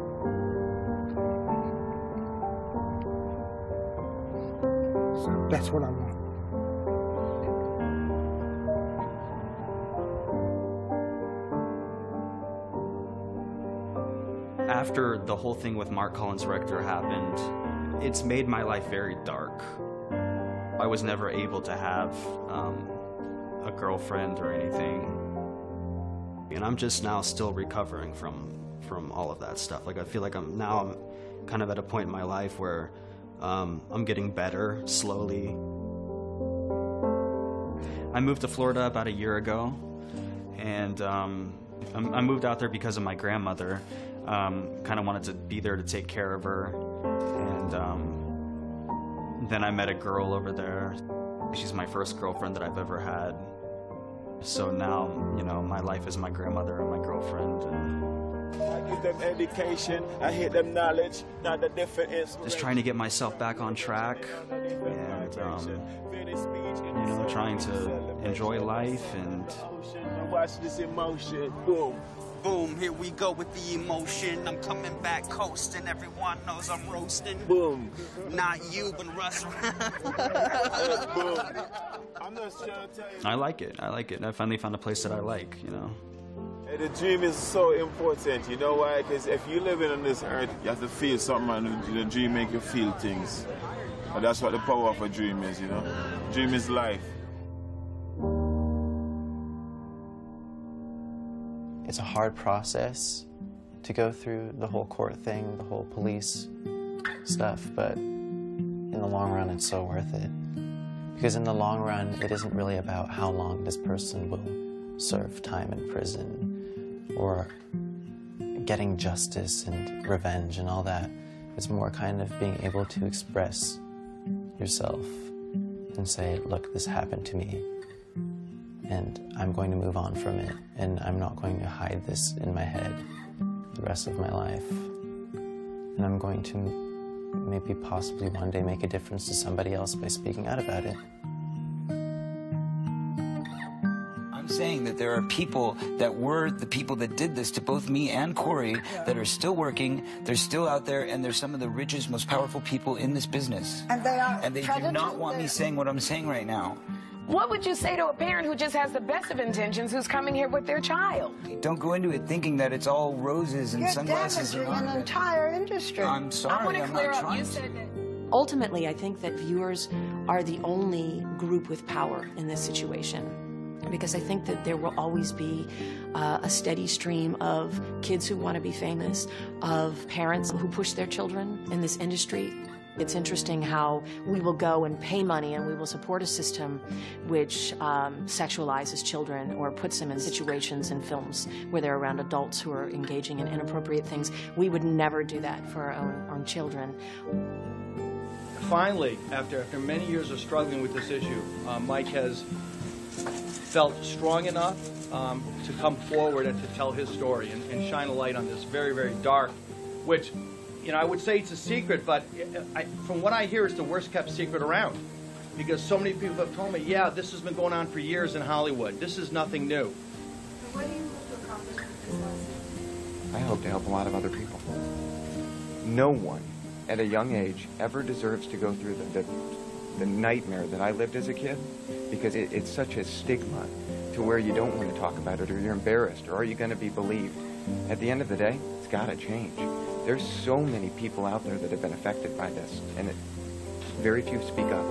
So that's what I want. After the whole thing with Mark Collins Rector happened, it's made my life very dark. I was never able to have a girlfriend or anything. And I'm just now still recovering from all of that stuff. Like, I feel like I'm kind of at a point in my life where I'm getting better slowly. I moved to Florida about a year ago, and I moved out there because of my grandmother. Kind of wanted to be there to take care of her, and then I met a girl over there. She's my first girlfriend that I've ever had, So now, you know, my life is my grandmother and my girlfriend. And I give them education, I hit them knowledge, not the different inspiration. Just trying to get myself back on track and, you know, trying to enjoy life and... Watch this emotion, boom. Boom, here we go with the emotion. I'm coming back coasting. Everyone knows I'm roasting. Boom. Not you, but Russ. Boom. I'm just trying to tell you. I like it. I like it. I finally found a place that I like, you know. And the dream is so important, you know why? Because if you're living on this earth, you have to feel something, and the dream make you feel things. And that's what the power of a dream is, you know? Dream is life. It's a hard process to go through the whole court thing, the whole police stuff, but in the long run, it's so worth it. Because in the long run, it isn't really about how long this person will serve time in prison or getting justice and revenge and all that. It's more kind of being able to express yourself and say, look, this happened to me. And I'm going to move on from it, and I'm not going to hide this in my head the rest of my life. And I'm going to maybe possibly one day make a difference to somebody else by speaking out about it. I'm saying that there are people that were the people that did this to both me and Corey that are still working, they're still out there, and they're some of the richest, most powerful people in this business. And they are. And they do not want me saying what I'm saying right now. What would you say to a parent who just has the best of intentions who's coming here with their child? Don't go into it thinking that it's all roses and sunglasses. You're damaging an entire industry. I'm sorry, I'm not trying to. Ultimately, I think that viewers are the only group with power in this situation, because I think that there will always be a steady stream of kids who want to be famous, of parents who push their children in this industry. It's interesting how we will go and pay money and we will support a system which sexualizes children or puts them in situations in films where they're around adults who are engaging in inappropriate things. We would never do that for our own children. Finally, after many years of struggling with this issue, Mike has felt strong enough to come forward and to tell his story and shine a light on this very, very dark, which, you know, I would say it's a secret, but from what I hear, it's the worst kept secret around. Because so many people have told me, yeah, this has been going on for years in Hollywood. This is nothing new. So what do you hope to accomplish with this lawsuit? I hope to help a lot of other people. No one at a young age ever deserves to go through the nightmare that I lived as a kid, because it's such a stigma to where you don't want to talk about it, or you're embarrassed, or are you going to be believed? At the end of the day, it's got to change. There's so many people out there that have been affected by this, and very few speak up.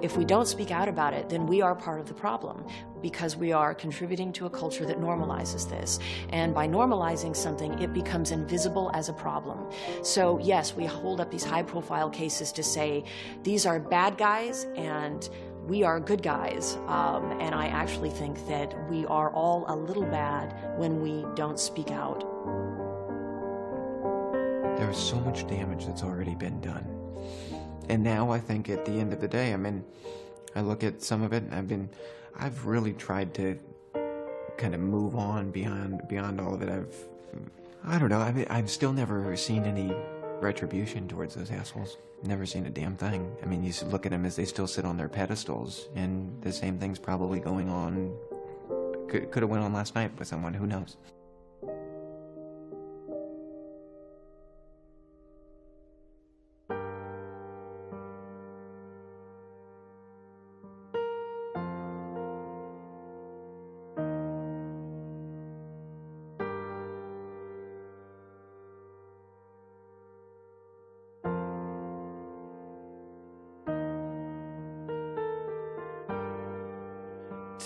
If we don't speak out about it, then we are part of the problem, because we are contributing to a culture that normalizes this. And by normalizing something, it becomes invisible as a problem. So yes, we hold up these high-profile cases to say, these are bad guys, and we are good guys. And I actually think that we are all a little bad when we don't speak out. There's so much damage that's already been done. And now I think at the end of the day, I mean, I look at some of it and I've really tried to kind of move on beyond all of it. I don't know, I mean, I've still never seen any retribution towards those assholes. Never seen a damn thing. I mean, you look at them as they still sit on their pedestals, and the same thing's probably going on. Could have went on last night with someone, who knows?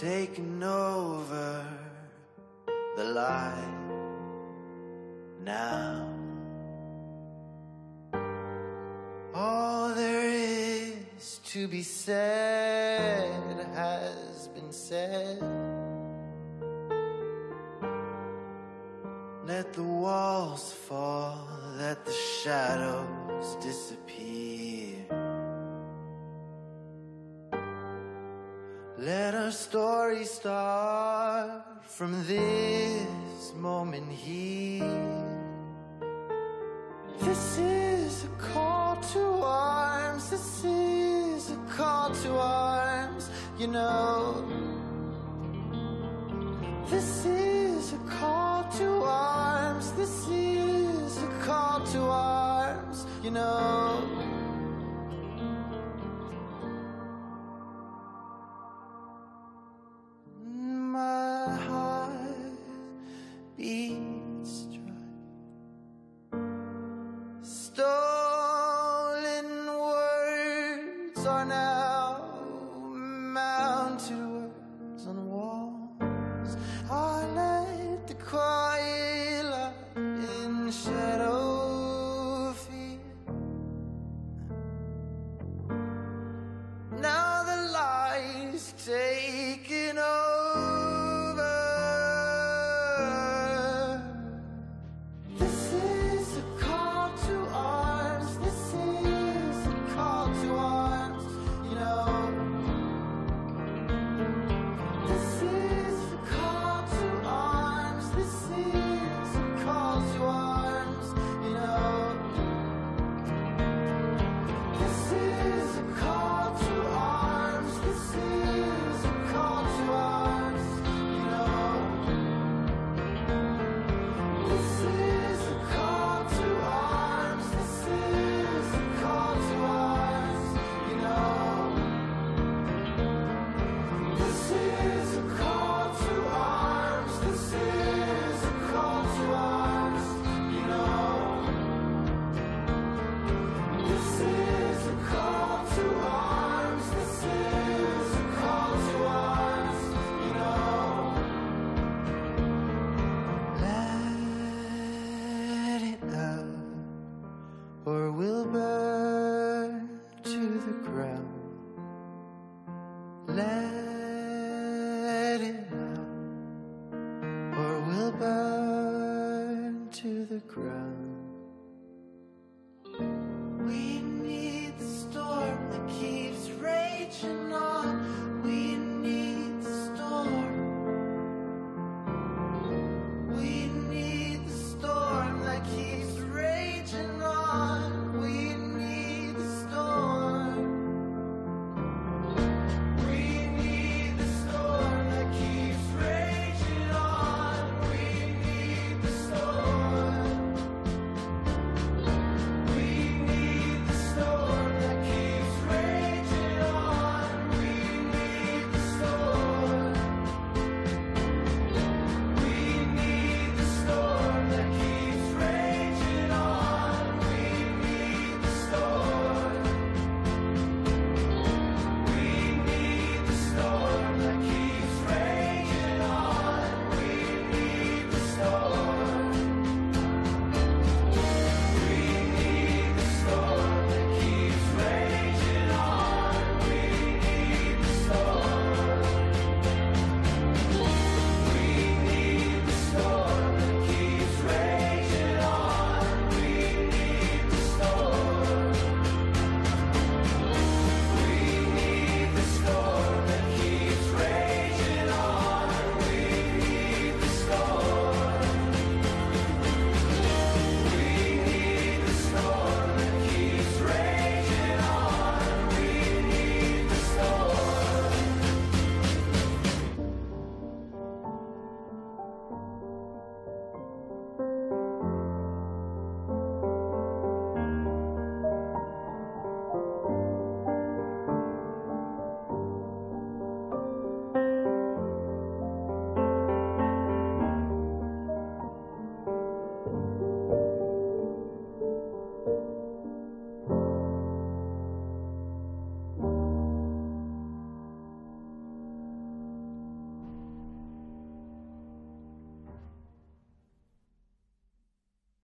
Taking over the light now. All there is to be said has been said. Let the walls fall, let the shadows disappear. Let our story start from this moment here. This is a call to arms. This is a call to arms. You know, this is a call to arms. This is a call to arms. You know. My heart beats dry. Stolen words are now mounted words on walls. I let the quiet light in shadow fear. Now the lies taking over. This is a call to arms. This is a call to arms. You know, this is a call to arms. This is a call to arms. You know, this is a call to arms. This is a call to arms. You know, this is a call to arms. This is a call to arms. You know, this is a call to arms. This is a call to arms. You know, this is a call to arms. This is a call to arms. You know, let it out, or we'll burn to the ground. Let it out, or we'll burn to the ground.